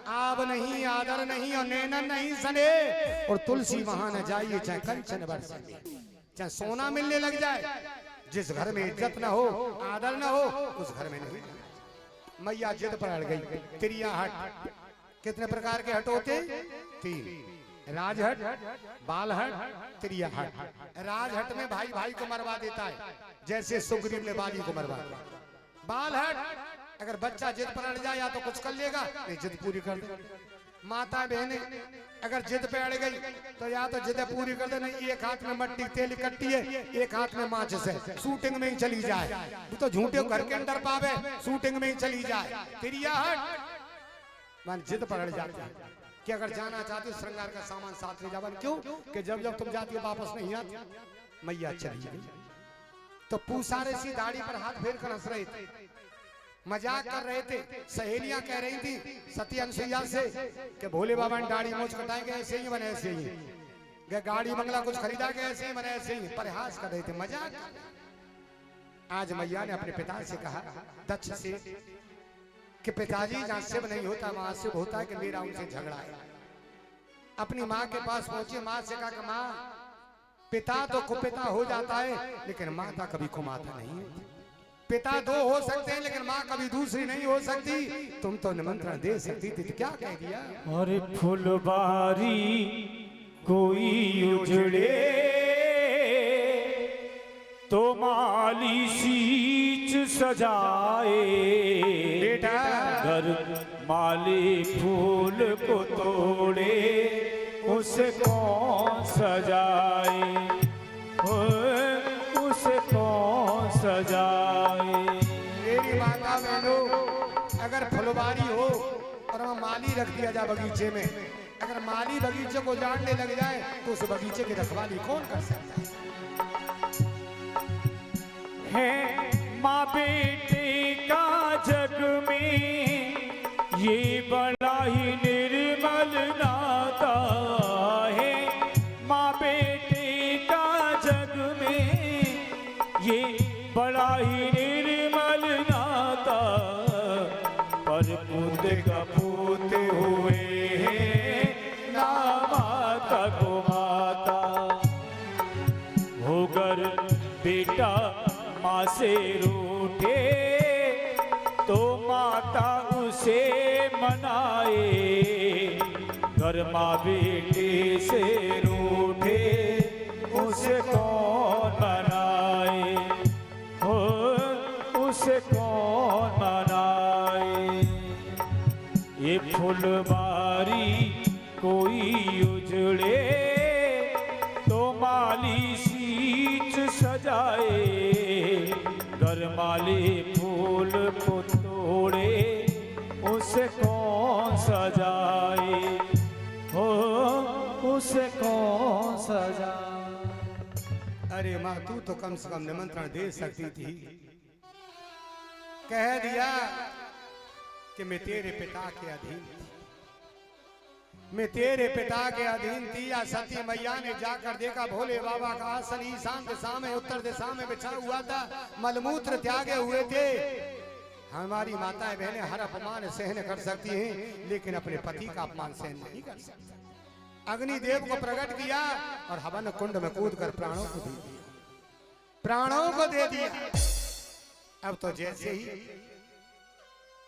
आब नहीं, आदर नहीं और नैनन नहीं सने, और तुलसी वहां न जाइए चाहे कंचन बरसे, चाहे सोना मिलने लग जाए। जिस घर में इज्जत न हो, आदर न हो, उस घर में नहीं। मैया जिद पर अड़ गई। त्रिया हट, कितने प्रकार के हट होते? 3, राजहट, बालहट, त्रिया हट। राजहट में भाई भाई को मरवा देता है, जैसे सुग्रीव ने बाली को मरवा दिया। बालहट, अगर बच्चा जिद पर अड़ जाए या तो कुछ कर लेगा, नहीं जिद पूरी कर दे। माता बहने अगर जिद पे अड़ गई तो या तो जिद पूरी कर दे, नहीं एक हाथ में मट्टी तेल इकट्ठी है, एक हाथ में माचिस है, शूटिंग में ही चली जाए। तो झूठे घर के अंदर पावे, शूटिंग में ही चली जाए। त्रिया हट, मान जिद पर अड़ जाते हैं कि अगर जाना चाहते हो श्रृंगार का सामान साथ ले जावन। क्यों? कि जब जब तुम जाती हो वापस नहीं आती। मैया चली गई तो पूसा ऋषि दाढ़ी पर हाथ फेर कर हंस रहे थे, मजाक कर रहे थे। सहेलियां कह रही थी सती अनसुईया से कि भोले बाबा ने दाढ़ी मोछ कटाएंगे, ऐसे ही बने ऐसे ही, गाड़ी बंगला कुछ खरीदा के ऐसे ही बने ऐसे ही, परिहास कर रहे थे, मजाक। आज मैया ने अपने पिता से कहा, दक्ष से, कि पिताजी जहाँ शिव नहीं होता वहां शिव होता है, कि मेरा उनसे झगड़ा है। अपनी माँ के पास पहुंची, माँ से कहा कि माँ, पिता तो कुपिता हो जाता है लेकिन माता कभी कुमाता नहीं होती। पिता 2 हो सकते हैं लेकिन माँ कभी दूसरी नहीं हो सकती। तुम तो निमंत्रण दे सकती थी, तो क्या कह दिया? अरे फुलबारी कोई उजड़े तो माली सीच सजाए, बेटा घर माली फूल को तोड़े उसे कौन सजाए, उसे कौन सजाए। मेरी माता बहनों, अगर फुलबारी हो और वहाँ माली रख दिया जाए बगीचे में, अगर माली बगीचे को जानने लग जाए तो उस बगीचे की रखवाली कौन कर सकता है? माँ बेटे का जग में ये बड़ा ही निर्मल नाता है। माँ बेटे का जग में ये बड़ा ही निर्मल नाता, पर पुत कपूत हुए हैं ना माता को माता। होकर बेटा माँ से रूठे तो माता उसे मनाए, घर माँ बेटे से रूठे उसे कौन मनाए हो, उसे कौन मनाए। ये फुलबारी कोई उजड़े तो माली सींच सजाए, गर माली फूल को तोड़े उसे कौन सजाए हो, उसे कौन सजाए। अरे माँ तू तो कम से कम निमंत्रण दे सकती थी, कह दिया कि मैं तेरे पिता के अधीन थी, मैं तेरे पिता के अधीन थी। या सती मैया ने जाकर देखा भोले बाबा का आसन ईशान दिशा में उत्तर दिशा में बिछा हुआ था, मलमूत्र त्यागे हुए थे। हमारी माताएं बहनें हर अपमान सहन कर सकती हैं, लेकिन अपने पति का अपमान सहन नहीं कर सकती। अग्निदेव को प्रकट किया और हवन कुंड में कूदकर प्राणों को दे दिया, प्राणों को दे दिया। अब तो जैसे ही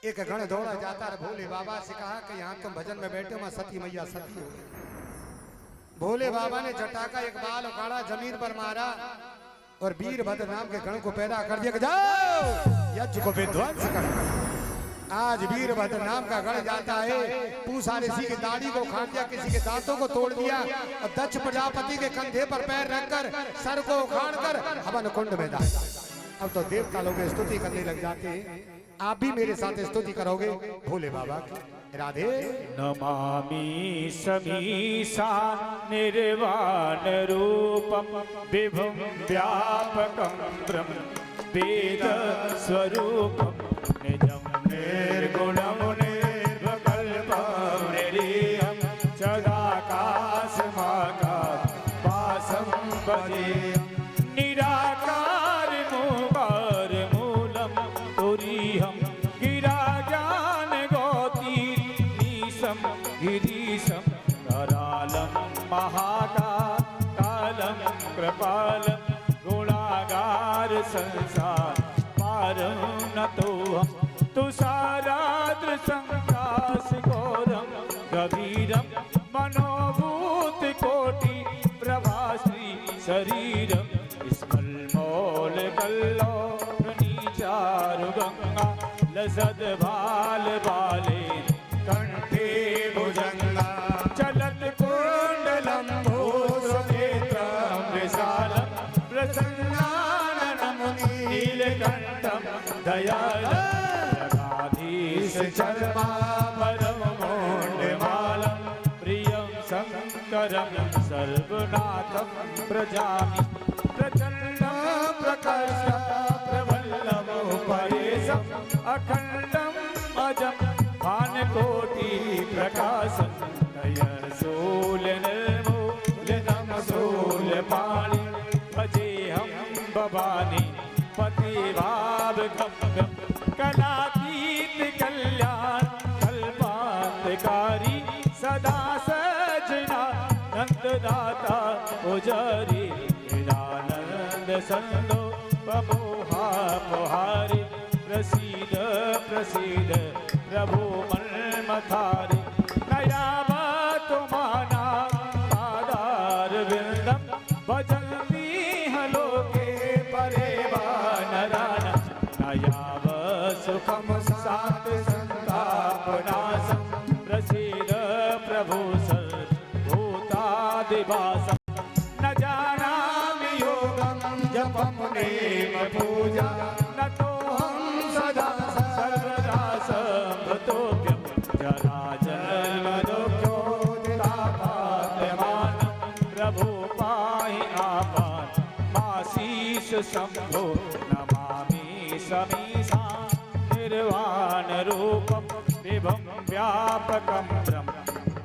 एक गण दौड़ा जाता है, भोले बाबा से कहा कि यहाँ तुम भजन में बैठे हो, मैं सती मैया सती हो गई। भोले बाबा ने जटा का एक बाल उखाड़ा, जमीन पर मारा और वीरभद्र नाम के गण को पैदा कर दिया कि जाओ यज्ञ को विध्वंस कर। आज वीरभद्र नाम का गण जाता है, पूसा ऋषि की दाढ़ी को उखाड़ दिया, किसी के दांतों को तोड़ दिया और दक्ष प्रजापति के कंधे पर पैर रखकर सर को उखाड़ कर हवन कुंड में डाल। अब तो देवता लोग स्तुति करने लग जाते हैं। आप भी मेरे साथ स्तुति करोगे भोले बाबा की। राधे नमामि समीसा निर्वाण रूपम विभुम व्यापकं ब्रह्म वेद स्वरूपम निजं निर्गुणं निर्विकल्पं निरीहं सदाकाशमाकाश वासं भजेयं निराकार मूकार मूलं तुरीहं गिरा ज्ञान गौतीमीशं गिरीशं करालं महाकालं कृपालं गुणागार संसार पारं नतोऽहं तुषाराद्र संकाश घोरं गभीरं मनोभूत कोटि प्रभाश्री शरीरं स्मलमौल कल्लोलनी चारु गंगा लसद भाल बाले कंठे भुजंगा चलत कुंडलं भूषनेत्रं विशालं प्रसन्नाननं नीलकण्ठं दयालं जगाधीश चर्माभरणं मोण्डमालं प्रियं शङ्करं सर्वनाथं प्रजामि प्रचण्डं प्रकर्षं प्रबलमुपरेशम् अखण्डम् अजं भानकोटि प्रकाशं नयनशूलनिर्मूलनं शूलपाणि भजेऽहं भवानी पतिभावगं कलातीत कल्याण कल्पान्तकारी सदा सजना नंददाता पुजारी निरानंद सन्नो पमोहा पुहारी प्रसीद प्रसीद प्रभु मन्मथारी नयावत माना आधार विंदम भजन्ति हलोके परेवा नराना नयाव सुखम सात संतापनाशम प्रसीद प्रभु सर्वभूतादिवासम न जानामि योगं जपं नेम पूजा न तोऽहं सदा सर्वदा संभृतोऽप्यं जराजन्मदुःखोत्तापाद्यमानं प्रभु पाहि आपात् माशीष शम्भो नमामि समीसा निर्वाण रूपं विभुं व्यापकं ब्रह्म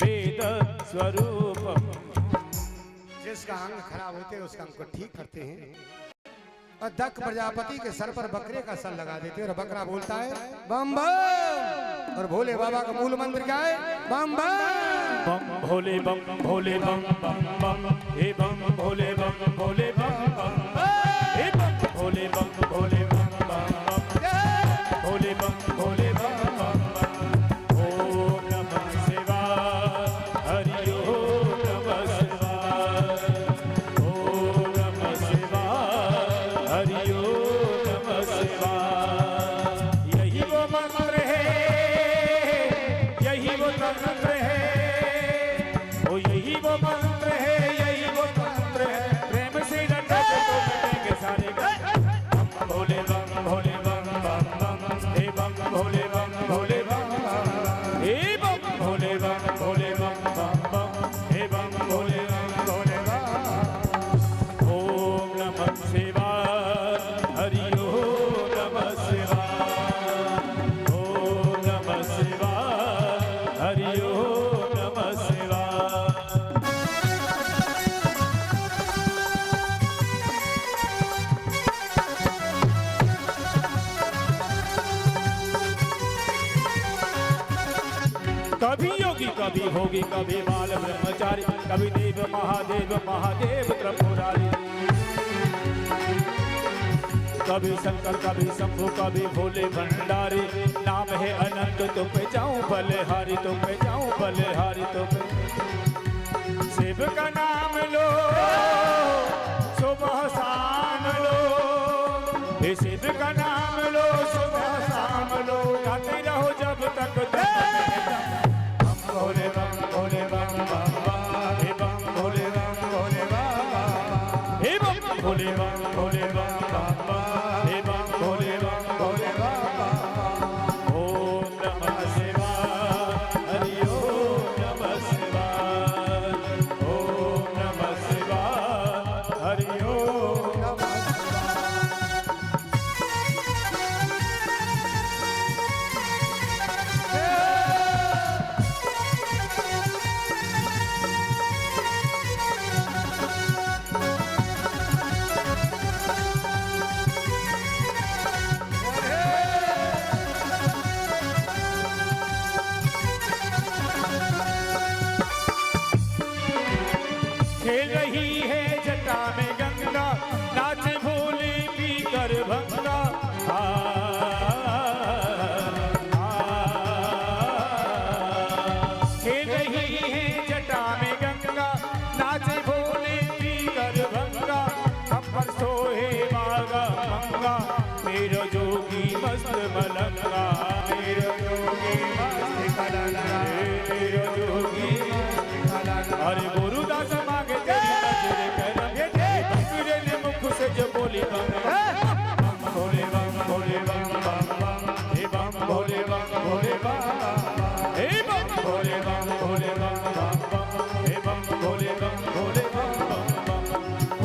वेद स्वरूपम। जिसका अंग खराब होते हैं उसका अंग को ठीक करते हैं और दक्ष प्रजापति के सर पर बकरे का सर लगा देते हैं और बकरा बोलता है बम बम। और भोले बाबा का मूल मंत्र क्या है? बम बम बम भोले बम भोले बम बम बम हे बम भोले बम भोले बम बम हे बम भोले बम भोले बम बम भोले बम भोले बम बम ओम नमः शिवाय हरि ओम नमः शिवाय ओम कभी योगी कभी भोगी कभी बाल ब्रह्मचारी कभी देव महादेव महादेव त्रिपुरारी कभी शंकर कभी शंभु कभी भोले भंडारी नाम है अनंत तुम पे जाऊं बलिहारी तुम पे जाऊं बलिहारी तुम पे शिव का नाम लो सुबह शाम लो हे शिव का नाम लो सुबह शाम लो गाते रहो जब तक बम भोले बम भोले बम बम बम हे बम भोले बम भोले बम हे बम भोले बम भोले बम बम बम हे बम भोले बम भोले बम ओम नमः शिवाय हरि ओम नमः शिवाय ओम नमः शिवाय हरि ओम नमः खेल रही है जटा में गंगा नाच भोले पी कर भंगा खेल रही है जटा में गंगा नाच भोले पी कर भंगा अपर सोहे बागा मंगा मेरा जोगी मस्त मलंगा मेरा जोगी मस्त मलंगा मेरा जोगी अरे गुरुदास मांगे तेरी नजर कर ने मुख से जो बोली बम भोले बम भोले बम बम बम हे बम भोले बम भोले बम हे बम भोले बम भोले बम बम बम हे बम भोले बम भोले बम बम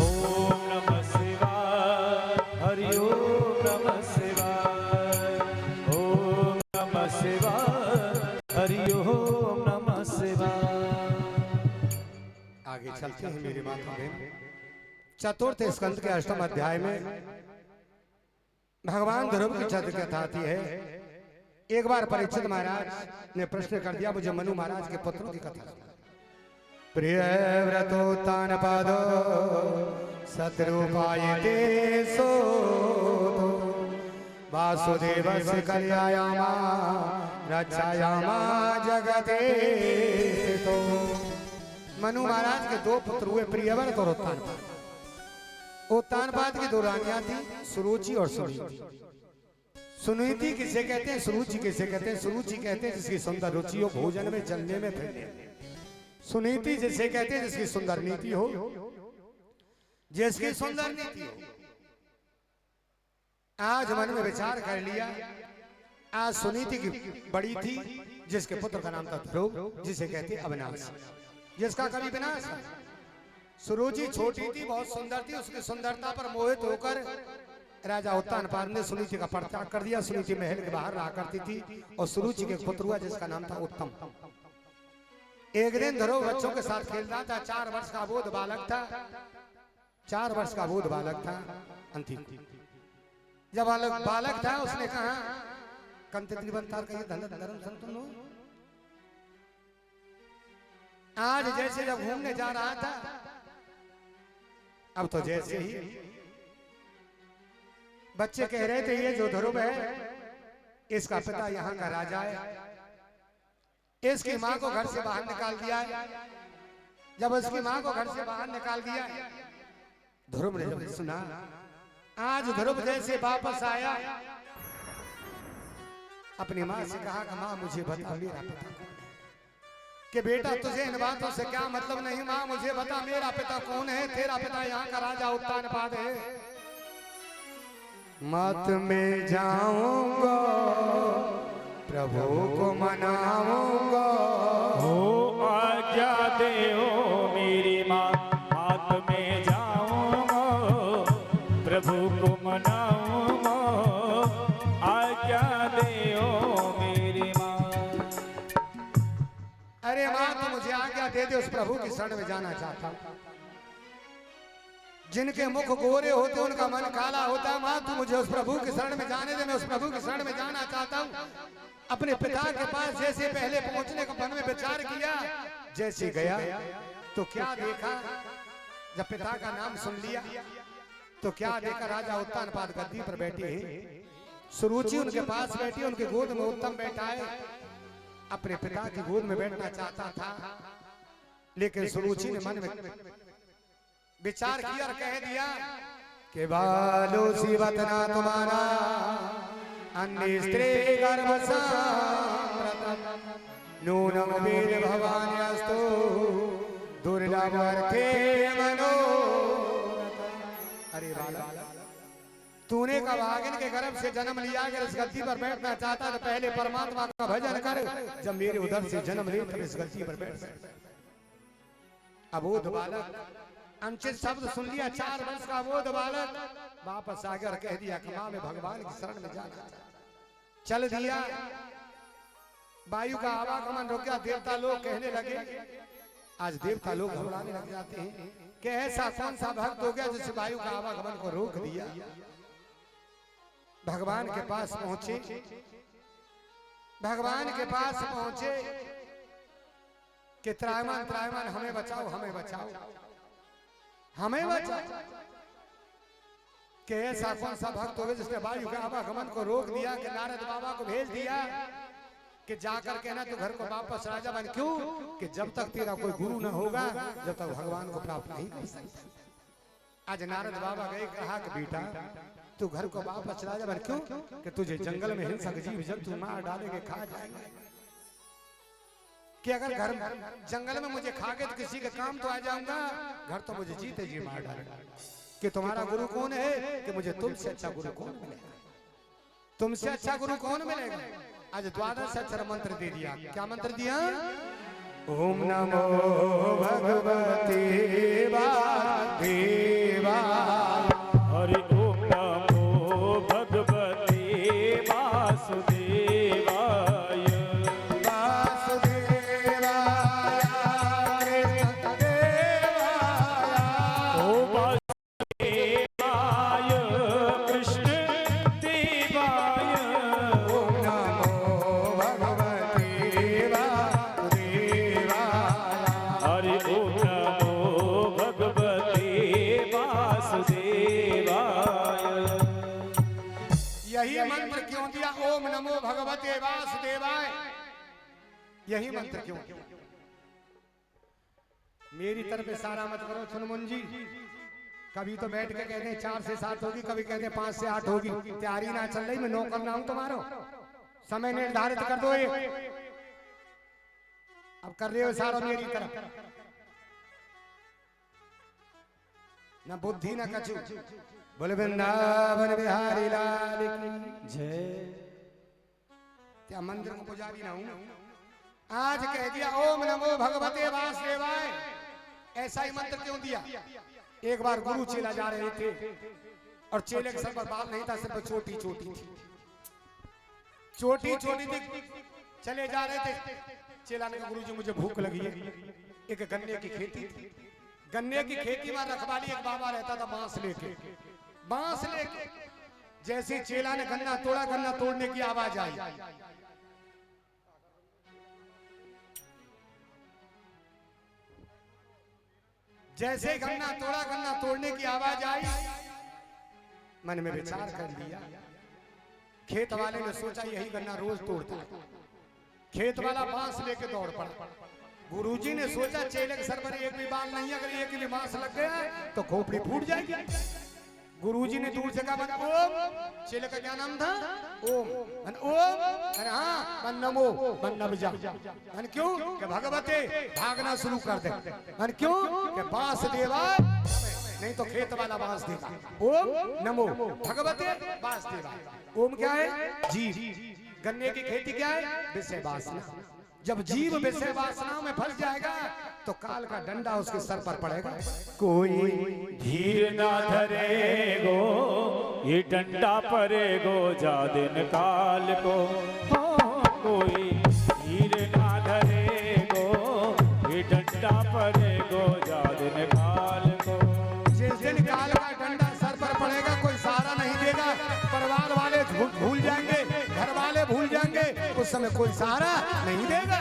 ओम नमः शिवाय हरि ओम नमः शिवाय ओम नमः शिवाय हरि ओम नमः शिवाय आगे चलते हैं मेरी माता बहन। चतुर्थ स्कंद के अष्टम अध्याय में भगवान ध्रुव की चतुर कथा आती है। एक बार परीक्षित महाराज ने प्रश्न कर दिया मुझे मनु महाराज के पुत्रों की कथा प्रिय व्रतोत्तान पादो शत्रुपायते सो वासुदेवस्य कल्यायामा रक्षायामा जगते तो मनु महाराज के दो पुत्र हुए प्रियव्रत और उत्तानपाद। उत्तानपाद की दो रानियां थी सुरुचि और सुनीति। सुनीति किसे कहते हैं सुरुचि किसे कहते हैं सुरुचि कहते हैं जिसकी सुंदर रुचि हो भोजन में चलने में फिरने में। सुनीति जिसे कहते हैं जिसकी सुंदर नीति हो जिसकी सुंदर नीति हो। आज मन में विचार कर लिया आज सुनीति की बड़ी थी जिसके पुत्र का नाम था ध्रुव जिसे कहते अविनाश जिसका कभी विनाश। सुरुचि छोटी थी बहुत सुंदर थी उसकी सुंदरता पर मोहित होकर राजा उत्तानपाद ने सुनीति का परित्याग कर दिया। सुनीति महल के बाहर रहा करती थी और सुरुचि के पुत्र हुआ जिसका नाम था उत्तम। एक दिन ध्रुव बच्चों के साथ खेल रहा था। 4 वर्ष का बोध बालक था 4 वर्ष का बोध बालक था अंतिम जब बालक था उसने कहा कंतित्री बनतार कहिए धन धर्म संतुन आज जैसे जब घूमने जा रहा था अब तो जैसे ही बच्चे कह रहे थे ये जो ध्रुव है इसका पिता यहाँ का राजा है। इसकी माँ को घर से बाहर निकाल दिया है। जब इसकी माँ को घर से बाहर निकाल दिया ध्रुव ने जब सुना आज ध्रुव जैसे वापस आया अपनी माँ से कहा कि माँ मुझे बता मेरा पिता कि बेटा तुझे इन बातों से क्या मतलब नहीं माँ मुझे बता मेरा पिता कौन है। तेरा पिता यहाँ का राजा उत्तानपाद है। मत में जाऊंगा प्रभु को मनाऊंगा हो आज्ञा दे ओ मेरी माँ हाथ में जाऊंगा प्रभु को मनाऊंगा आज्ञा दे ओ मेरी माँ। अरे माँ तो मुझे आज्ञा दे दे उस प्रभु की शरण में जाना चाहता हूं। जिनके मुख गोरे होते उनका मन काला होता। माँ तू मुझे उस प्रभु के शरण में जाने दे, मैं उस प्रभु के शरण में जाना चाहता हूँ। अपने पिता के पास जैसे पहले पहुंचने का मन में विचार किया, जैसे गया तो क्या देखा, जब पिता का नाम सुन लिया तो क्या देखा, राजा उत्तानपाद गद्दी पर बैठे हैं, सुरुचि उनके पास बैठी, उनके गोद में उत्तम बैठा है। अपने पिता की गोद में बैठना चाहता था, लेकिन सुरुचि ने मन में विचार किया और कह दिया कि बालो शिवतना तुम्हारा अन्य स्त्री गर्भ नूनम वीर भवान्यस्तु दुर्लभर्थे मनो। अरे बाला, तूने कब भागिन के गर्भ से जन्म लिया, अगर इस गद्दी पर बैठना चाहता तो पहले परमात्मा का भजन कर, जब मेरे उधर से जन्म ले तब इस गद्दी पर बैठ। अबोध बालक अनुचित शब्द सुन लिया, 4 वर्ष का अबोध बालक वापस आ गया और कह दिया कि मां में भगवान की शरण में जाना। चल दिया, वायु का आवागमन रुक गया, देवता लोग कहने लगे, आज देवता लोग घबराने लग जाते हैं कि ऐसा कौन सा भक्त हो गया जिससे वायु का आवागमन को रोक दिया। भगवान के पास पहुंचे, भगवान के पास पहुंचे कि त्रायमान त्रायमान हमें बचाओ, हमें बचाओ, हमें बचाओ। कि ऐसा कौन सा भक्त हो गया जिसने वायु के आवागमन को रोक दिया, कि नारद बाबा को भेज दिया कि जाकर कहना तू घर को वापस राजा बन। क्यों? कि जब तक तेरा कोई गुरु न होगा जब तक भगवान को प्राप्त नहीं कर सकता। आज नारद बाबा गए, कहा कि बेटा तू घर को वापस राजा बन। क्यों? कि तुझे जंगल में हिंसक जीव जंतु मार डालेंगे, खा जाएंगे, कि अगर घर जंगल में मुझे खा के तो किसी के काम तो आ जाऊंगा, घर तो मुझे जीते जी मार डालेगा। कि तुम्हारा गुरु कौन है? कि मुझे तुमसे अच्छा गुरु कौन मिलेगा, तुमसे अच्छा गुरु कौन मिलेगा। आज 12 अक्षर मंत्र दे दिया। क्या मंत्र दिया? ओम नमो भगवते वासुदेवाय। हरि ओम नमो भगवते वासुदेवाय। वासुदेवाय कृष्ण देवाय। ओम वासुदेवाय हरि ओम नमो भगवते वासुदेवाय। यही मंत्र क्यों दिया? ओम नमो भगवते वासुदेवाय, यही मंत्र क्यों? मेरी तरफ इशारा मत करो सुनमुन जी। कभी तो बैठ के कहते हैं 4 से 7 होगी, कभी कहते हैं 5 से 8 होगी। तैयारी ना चल रही, मैं नौकर ना हूं तुम्हारा। समय निर्धारित कर दो एक। अब कर रहे हो इशारा मेरी तरफ, न बुद्धि न कछु। बोले वृंदावन बिहारी लाल की जय। क्या मंदिर को पुजारी ना हूं? आज कह दिया ओम नमो भगवते वासुदेवाय। ऐसा ही मंत्र क्यों दिया? एक बार गुरु चेला जा रहे थे और चेले के सर पर बाल नहीं था, सिर पर छोटी छोटी थी, छोटी छोटी थी। चले जा रहे थे, चेला ने कहा गुरुजी मुझे भूख लगी है। एक गन्ने की खेती थी, गन्ने की खेती में रखवाली एक बाबा रहता था, बांस लेके। जैसे चेला ने गन्ना तोड़ा, गन्ना तोड़ने की आवाज आई। जैसे गन्ना तोड़ा, गन्ना तोड़ने की आवाज आई, मन में विचार कर लिया। खेत वाले ने सोचा यही गन्ना रोज तोड़ता है। खेत वाला बांस लेके दौड़ पड़ा। गुरुजी ने सोचा चेले के सर पर एक भी बाल नहीं, अगर एक भी बांस लग गया तो खोपड़ी फूट जाएगी। गुरुजी ने दूर से कहा ओम। चेले का क्या नाम था? ओम। ओम, अरे हाँ, मन नमो, मन नमजा। क्यों? कि भगवते भागना शुरू कर दे। क्यों? कि बांस देवा, नहीं तो खेत वाला बांस देगा। ओम नमो भगवते वासुदेवा। ओम क्या है? जीव। गन्ने की खेती क्या है? विषय वासना। जब जीव विषय वासना में फंस जाएगा तो काल का डंडा उसके सर पर पड़ेगा। कोई धीर ना धरेगो, ये डंडा पड़ेगो जा दिन काल को। कोई धीर ना धरेगो, ये डंडा पड़ेगो जा दिन काल को। जिस दिन काल उस समय कोई सहारा नहीं देगा।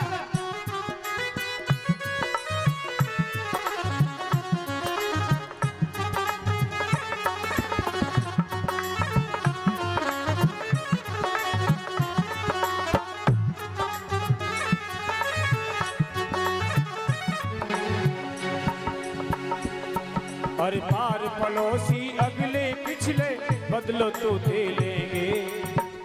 अरे पार पड़ोसी अगले पिछले बदलो तो दे लेंगे।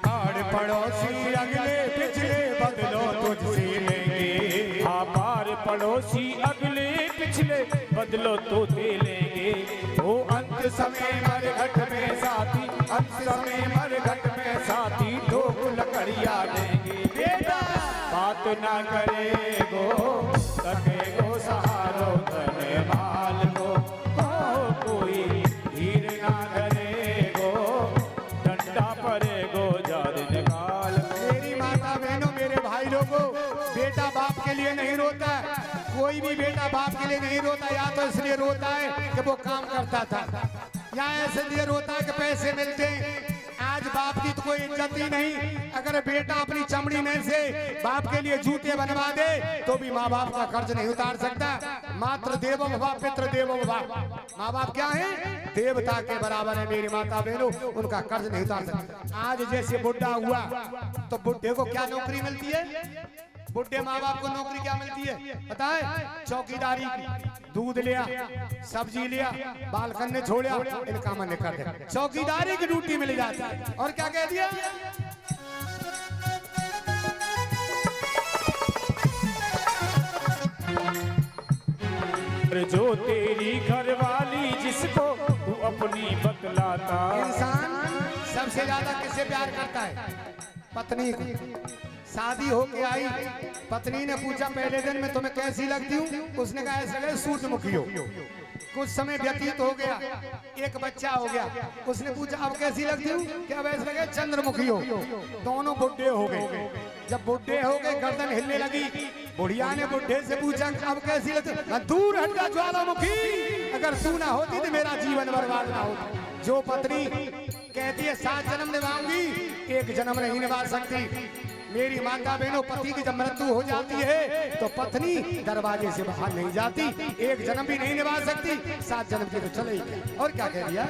पार पड़ोसी अगले पिछले बदलो तुझसे लेंगे। हाँ पार पड़ोसी अगले पिछले बदलो तो दे लेंगे। वो अंत समय मरघट में साथी, अंत समय मरघट में साथी ठोक लकड़िया देंगे। बेटा बात ना करेगो सकेगो सहारो धन माल को। कोई धीर ना धरेगो डंडा पड़ेगो जाद निकाल। मेरी माता बहनों, मेरे भाई लोगों, बेटा बाप के लिए नहीं रोता है। कोई भी बेटा बाप के लिए नहीं रोता, या तो इसलिए रोता है कि वो काम करता था, या इसलिए रोता है कि पैसे मिलते हैं। आज बाप की तो कोई इज्जत ही नहीं। अगर बेटा अपनी चमड़ी में से बाप के लिए जूते बनवा दे तो भी माँ बाप का कर्ज नहीं उतार सकता। मात्र देवो भव पितृ देवो भव। माँ बाप क्या है? देवता के बराबर है। मेरी माता बहनों, उनका कर्ज नहीं उतार सकता। आज जैसे बुढ़ा हुआ तो बुढ़े को क्या नौकरी मिलती है? बुढ़े माँ बाप को नौकरी क्या मिलती है पता है? चौकीदारी की। दूध लिया, सब्जी लिया, बालकन ने छोड़ा, इनका मन कर दे, चौकीदारी की ड्यूटी मिल जाती है। और क्या कह दिया? जो तेरी घरवाली जिसको तू अपनी बतलाता। इंसान सबसे ज्यादा किससे प्यार करता है? पत्नी को। शादी होके आई, पत्नी ने पूछा पहले दिन में तुम्हें कैसी लगती हूँ? उसने कहा ऐसा लगे सूरजमुखी हो। कुछ समय व्यतीत हो गया, एक बच्चा हो गया, उसने पूछा अब कैसी लगती हूँ? क्या वैसे लगे चंद्रमुखी हो। दोनों बुढ़े हो गए। जब बुढ़े हो गए, गर्दन हिलने लगी। बुढ़िया ने बुढ़े से पूछा अब कैसी लगती? दूर हट जा ज्वालामुखी, अगर तू ना होती तो मेरा जीवन बर्बाद ना होता। जो पत्नी कहती है 7 जन्म निभाऊंगी, 1 जन्म नहीं निभा सकती। मेरी माता बहनों, पति की जब मृत्यु हो जाती है तो पत्नी दरवाजे से बाहर नहीं जाती। 1 जन्म भी नहीं निभा सकती, 7 जन्म की तो चलेगी। और क्या कह दिया?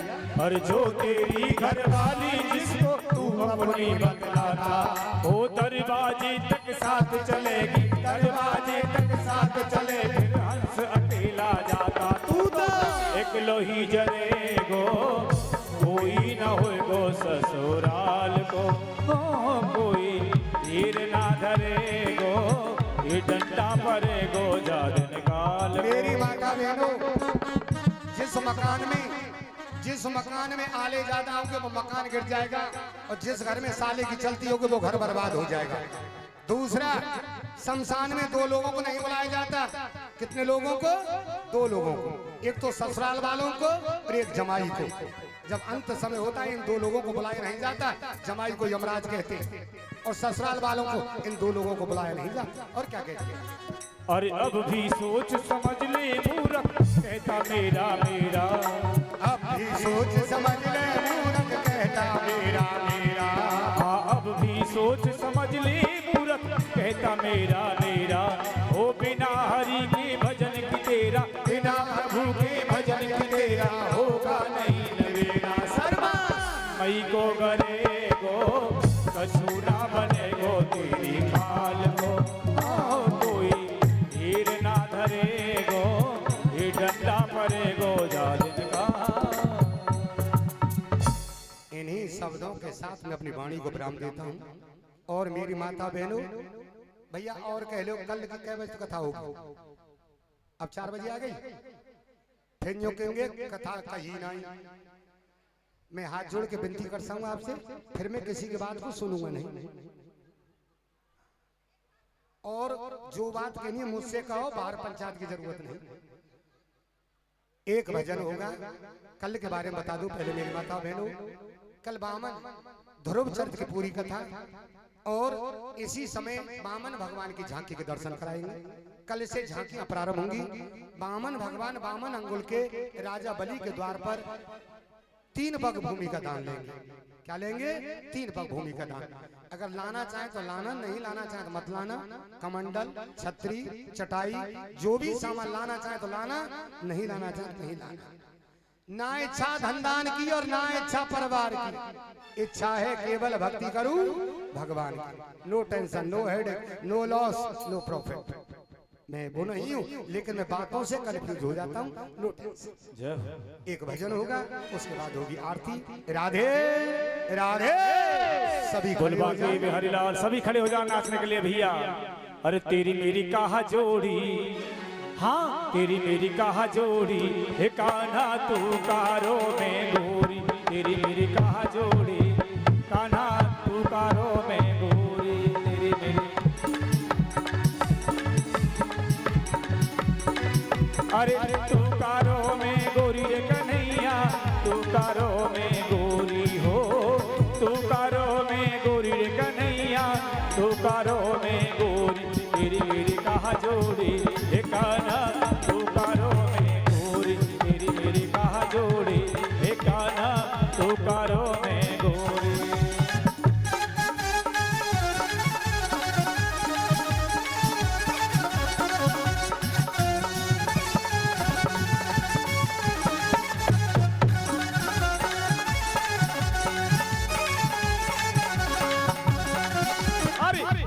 और जो तेरी घरवाली जिसको तू अपनी बतलाता, वो दरवाजे तक साथ चलेगी, दरवाजे तक साथ चले। फिर हंस अकेला जाता, तू तो एकलो ही जरेगो, कोई न होएगो ससुराल को। कोई तीर ना धरेगो, ये डंडा पड़ेगो जाद निकाल। मेरी माता बहनों, जिस मकान में आले ज्यादा होंगे वो मकान गिर जाएगा, और जिस घर में साले की चलती होगी वो घर बर्बाद हो जाएगा। दूसरा, शमशान में 2 लोगों को नहीं बुलाया जाता। कितने लोगों को? 2 लोगों को। एक तो ससुराल वालों को और एक जमाई को। जब अंत समय होता है इन 2 लोगों को बुलाया नहीं जाता। जमाई को यमराज कहते हैं और ससुराल वालों को इन 2 लोगों को बुलाया नहीं जाता। और क्या कहते हैं? अरे अब भी सोच समझ ले मूर्ख कहता मेरा मेरा। अब भी सोच समझ ले मूर्ख कहता मेरा मेरा। हाँ अब भी सोच समझ ले मूर्ख कहता मेरा मेरा। ओ बिना हरि के भजन की तेरा, बिना प्रभु के भजन की तेरा होगा नहीं नवेरा। शर्मा मई को गरेगो कसूरा बनेगो तेरी खाल को। कोई हीर ना धरेगो, ये डंडा पड़ेगो जालिम का। इन्हीं शब्दों के साथ मैं अपनी वाणी को विराम देता हूँ। और मेरी माता बहनों, भैया और कह लो कल की कै बजे कथा होगी? अब 4 बजे आ गई। फिर यूं कहेंगे कथा कही नहीं। मैं हाथ जोड़ के विनती करता हूँ आपसे, फिर मैं किसी की बात को सुनूंगा नहीं। और जो बात कहनी है मुझसे कहो, बाहर पंचायत की जरूरत नहीं। एक भजन होगा कल के बारे में बता दूं पहले मेरी माता बहनों। कल वामन ध्रुव चरित्र की पूरी कथा, और इसी समय वामन भगवान की झांकी के दर्शन कराएंगे। कल से झांकियां प्रारंभ होंगी। वामन भगवान वामन अंगुल के राजा बलि के द्वार पर 3 पग भूमि का दान लेंगे। क्या लेंगे? 3 पग भूमि का दान। अगर लाना चाहे तो लाना, नहीं लाना चाहे तो मत लाना। कमंडल, छतरी, चटाई, जो भी सामान लाना चाहे तो लाना, नहीं लाना चाहे तो नहीं लाना। ना इच्छा धनदान की और ना इच्छा परिवार की, इच्छा है केवल भक्ति करूं भगवान की। No tension, no headache, no loss, no profit. मैं वो नहीं हूँ, लेकिन मैं बातों से कंफ्यूज हो जाता हूँ। No tension. एक भजन होगा, उसके बाद होगी आरती। राधे राधे। सभी बोल बाकी बिहारी लाल, सभी खड़े हो जाओ नाचने के लिए भैया। अरे तेरी मेरी कहा जोड़ी, हाँ तेरी मेरी कहा जोड़ी, हे कान्हा तू कारो में गोरी। तेरी मेरी कहा जोड़ी, कान्हा तू कारो में गोरी। तेरी मेरी, अरे तू कारो में गोरी रे कन्हैया, तू कारो में गोरी हो। तू कारो में गोरी रे कन्हैया, तू कारो में गोरी। तेरी मेरी कहा जोड़ी, हे कान्हा तू कारो में गोरी। तेरी मेरी कहा जोड़ी, हे कान्हा तू कारो में गोरी।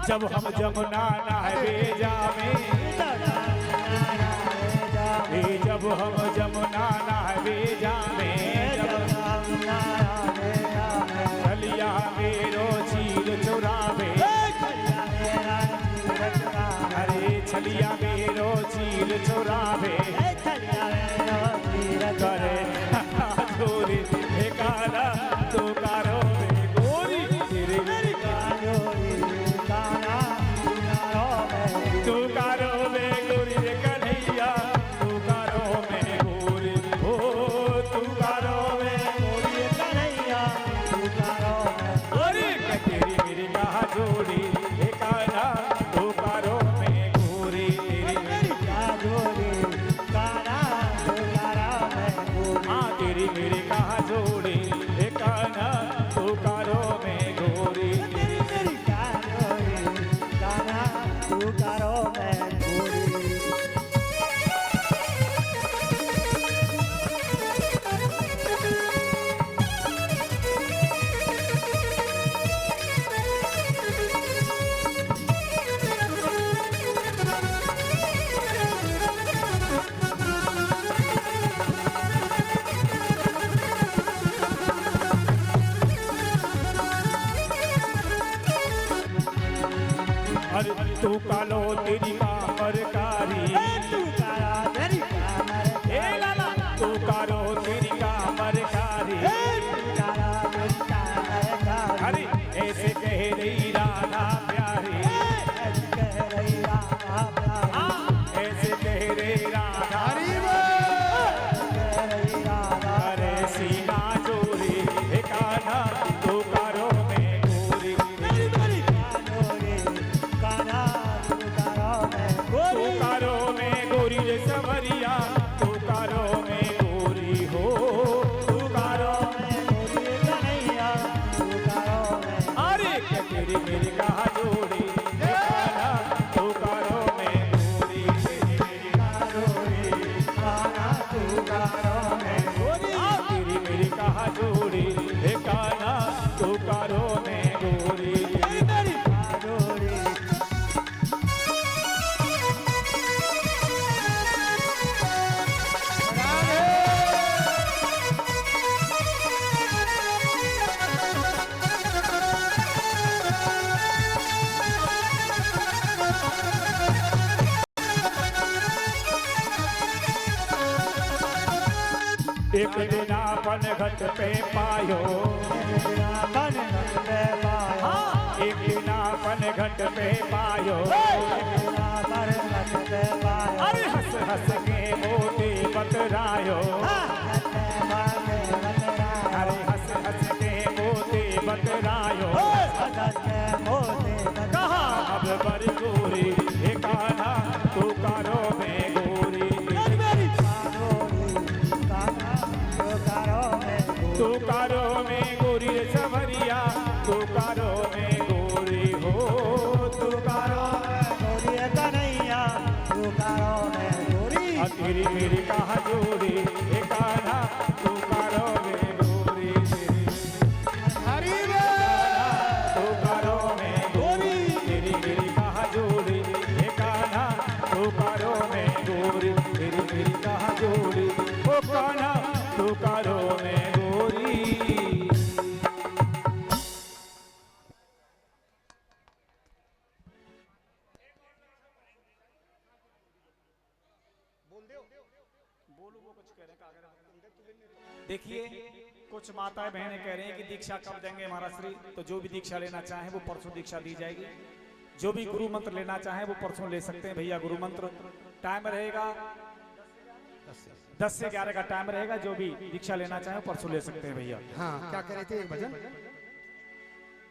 जब हम जमुना नहावे जावे, जब हम जमुना नहावे जावे, छलिया मेरो चील चुरावे। अरे छलिया मेरो चील चुरावे, करे चोरी हे कान्हा तू कारो में गोरी। तेरी मेरी तू कारो में गोरी रे कन्हैया, तू कारो में गोरी हो। तू कारो में गोरी रे कन्हैया, तू कारो में गोरी। तेरी मेरी कहा जोड़ी, हे कान्हा तू कारो में गोरी। तेरी मेरी कहा जोड़ी, कान्हा तू कारो में गोरी। हाँ तेरी मेरी कहा जोड़ी, हे कान्हा तू कारो में गोरी। तेरी मेरी कहा जोड़ी, कान्हा तू कारो में गोरी। अरे तू कालो तेरी कामरकारी, तू काला तेरी कामरकारी। ए लाला तू कालो तेरी कामरकारी, तू काला तेरी कामरकारी। अरे ऐसे कह रही राधा प्यारी, ऐसे कह रही राधा प्यारी। ऐसे कह रही राधा प्यारी। अरे सीना चोरी, हे कान्हा तू कारो में गोरी। तू कारो में गोरी रे सवरिया, तू कारो में गोरी हो। तू कारो में गोरी रे कन्हैया, तू कारो में। अरे तेरी मेरी कहा जोड़ी, हे कान्हा तू कारो में गोरी। तेरी मेरी कहा जोड़ी, कान्हा तू कारो में गोरी। तेरी मेरी कहा जोड़ी, हे कान्हा तू कारो में गोरी। तेरी मेरी कहा जोड़ी। एक दिन अपन घट पे पायो, एक दिन अपन घट पे पायो। अरे हंस हंस के मोती बतरायो, अरे हंस हंस के मोती बतरायो। कहा अब बड़ी गोरी, हे कान्हा तू कारो में गोरी। तू गिरी गिरी कहा जोड़ी हे कान्हा तू करो में गोरी हरी तू करो में गोरी गिरी गिरी कहा जोड़ी हे कान्हा तू करो में गोरी गिरी गिरी कहा जोड़ी ओ कान्हा तू करो में गोरी। देखिए कुछ माताएं बहनें कह रही हैं कि दीक्षा कब देंगे महाराज श्री, तो जो भी दीक्षा लेना चाहें वो परसों दीक्षा दी जाएगी। जो भी गुरु मंत्र लेना चाहें वो परसों ले सकते हैं भैया। गुरु मंत्र टाइम रहेगा 10 से 11 का टाइम रहेगा। जो भी दीक्षा लेना चाहें परसों ले सकते हैं भैया। हाँ क्या कह रहे थे एक भजन?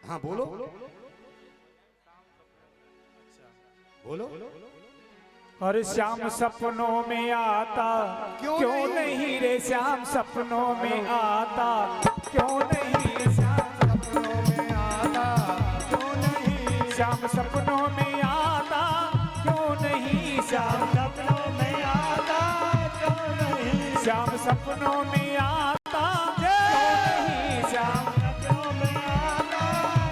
हाँ बोलो बोलो। और श्याम सपनों में आता क्यों नहीं रे श्याम सपनों में आता क्यों नहीं रे श्याम सपनों में आता क्यों नहीं, श्याम सपनों में आता क्यों नहीं श्याम सपनों में आता क्यों नहीं श्याम सपनों में आता क्यों नहीं श्याम सपनों में आता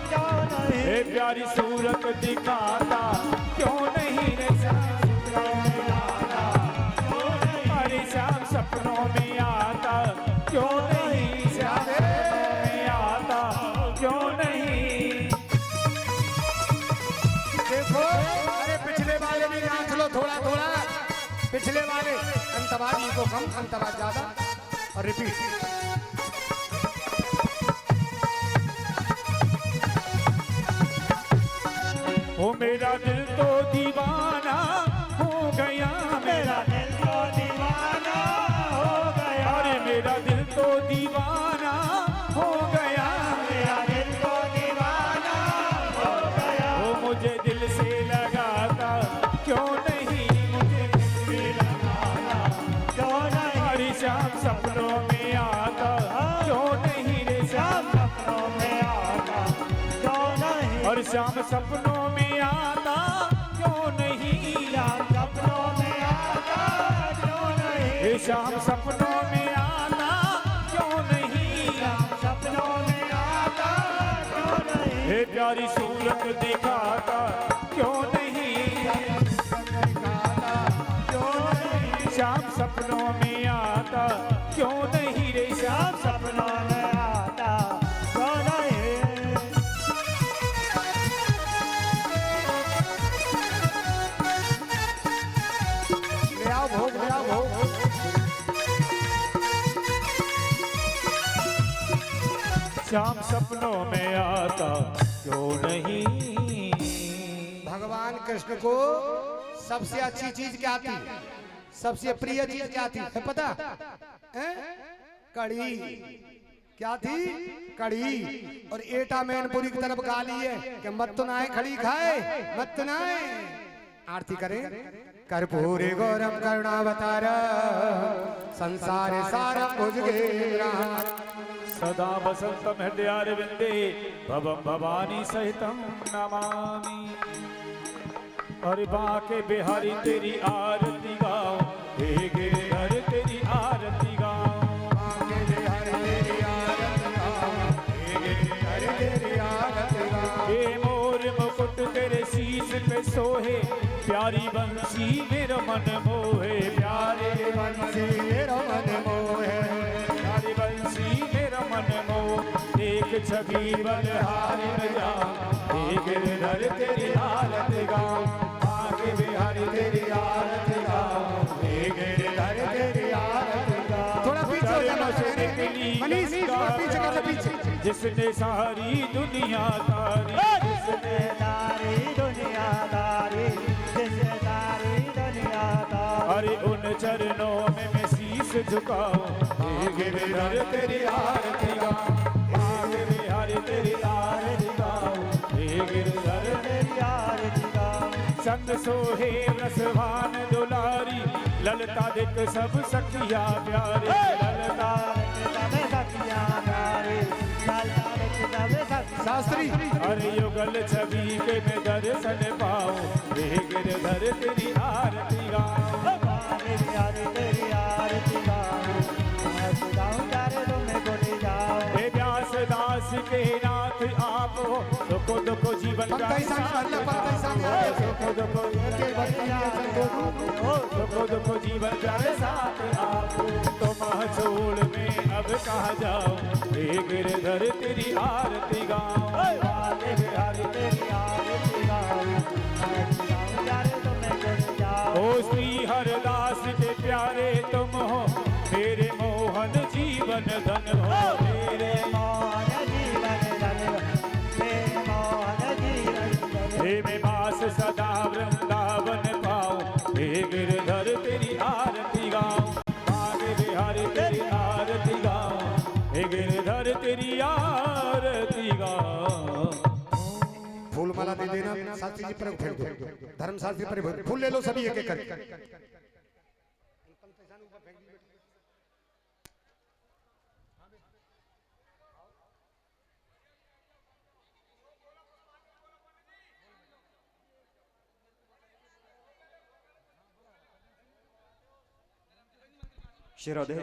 क्यों नहीं हे प्यारी सूरत दिखाता क्यों नहीं रे श्याम सपनों में आता क्यों नहीं श्याम में आता क्यों नहीं। देखो अरे पिछले वाले भी नाच लो थोड़ा थोड़ा, पिछले वाले अंतवाद को कम अंतवाद ज्यादा और रिपीट। ओ मेरा दिल तो दीवाना हो गया मेरा दिल तो दीवाना हो गया अरे मेरा दिल तो दीवाना हो गया मेरा दिल तो दीवाना हो गया ओ मुझे दिल से लगाता क्यों नहीं मुझे दिल से लगाता क्यों नहीं हरी श्याम सपनों में आता क्यों नहीं रे श्याम सपनों में आता क्यों नहीं और श्याम सपनों में आता क्यों नहीं श्याम सपनों में आता क्यों नहीं श्याम सपनों में आता क्यों नहीं श्याम सपनों में आता क्यों नहीं हे प्यारी सूरत दिखाता क्यों नहीं क्यों नहीं श्याम सपनों में आता क्यों नहीं रे श्याम सपनों में आता क्यों नहीं। ले आओ भोग ले आओ भोग। श्याम सपनों में आता क्यों नहीं। भगवान कृष्ण को सबसे अच्छी चीज क्या थी, सबसे प्रिय चीज क्या थी है पता है? कड़ी। क्या थी? कड़ी। और एटा मैनपुरी की तरफ गाली है कि मत तो नाए खड़ी खाए मत तो नाए। आरती करें। कर्पूरे गौरम करुणावतार संसारे सारा उजगे सदा वसंतम हृदयारविंदे भवम भवानी सहितम नमामि। अरे बाके बिहारी तेरी आरती गाओ हे गिरधर तेरी आरती गाओ बाके बिहारी तेरी आरती गाओ हे गिरधर तेरी आरती गाओ। हे मोर मुकुट तेरे शीश पे सोहे प्यारी बंसी मेरा मन मोहे प्यारे बंसी मेरा मन मोहे प्यारी बंसी मेरा मन मोह एक छवि बलहारी न जाओ हे गिरधर तेरी आरती गाओ आगे बिहारी तेरी आरती गाओ हे गिरधर तेरी आरती गाओ। थोड़ा पीछे हो जाना मनीष, थोड़ा पीछे कर ले पीछे। जिसने सारी दुनिया तारी जिसने सारी दुनिया तारी जिसने सारी दुनिया तारी अरे उन चरणों में मैं शीश झुकाऊं हे गिरधर तेरी आरती गाऊं आगे बिहारी तेरी आरती गाऊं हे गिरधर तेरी आरती गाऊं। संग सोहे रसवान दुलारी ललता देख सब सखिया प्यारे ललता सब सखिया प्यारे ललता देख सब सखिया शास्त्री अरे युगल छवि के मैं दर्शन पाऊं हे गिरधर तेरी आरती गाऊं साथ हो, सुख दुख जीवन पंकज प्यारे संग साथ अल्लाह हो। पंकज संग सुख दुख के भक्ति के संग हो, सुख दुख जीवन प्यारे साथ आप। तुम हचोल में अब कहाँ जाओ, हे गिरधर तेरी आरती गाओ। वाले बिहारी तेरी आरती गाऊं, प्यारे तुम्हें गुण गाऊं। ओ श्री हरदास के प्यारे तुम हो, मेरे मोहन जीवन धन हो। मेरे मोहन जीवन धन, मेरे मोहन जीवन धन। हे मैं बास सदा वृंदावन पाऊं, हे गिरधर तेरी आरती गाऊं। आगे बिहारी तेरी आरती गाऊं, हे गिरधर तेरी आरती गाऊं। फूल माला दे देना, शास्त्री जी पर फेंक दो, धर्म शास्त्री पर फूल ले लो सभी एक एक करके। शिरोधे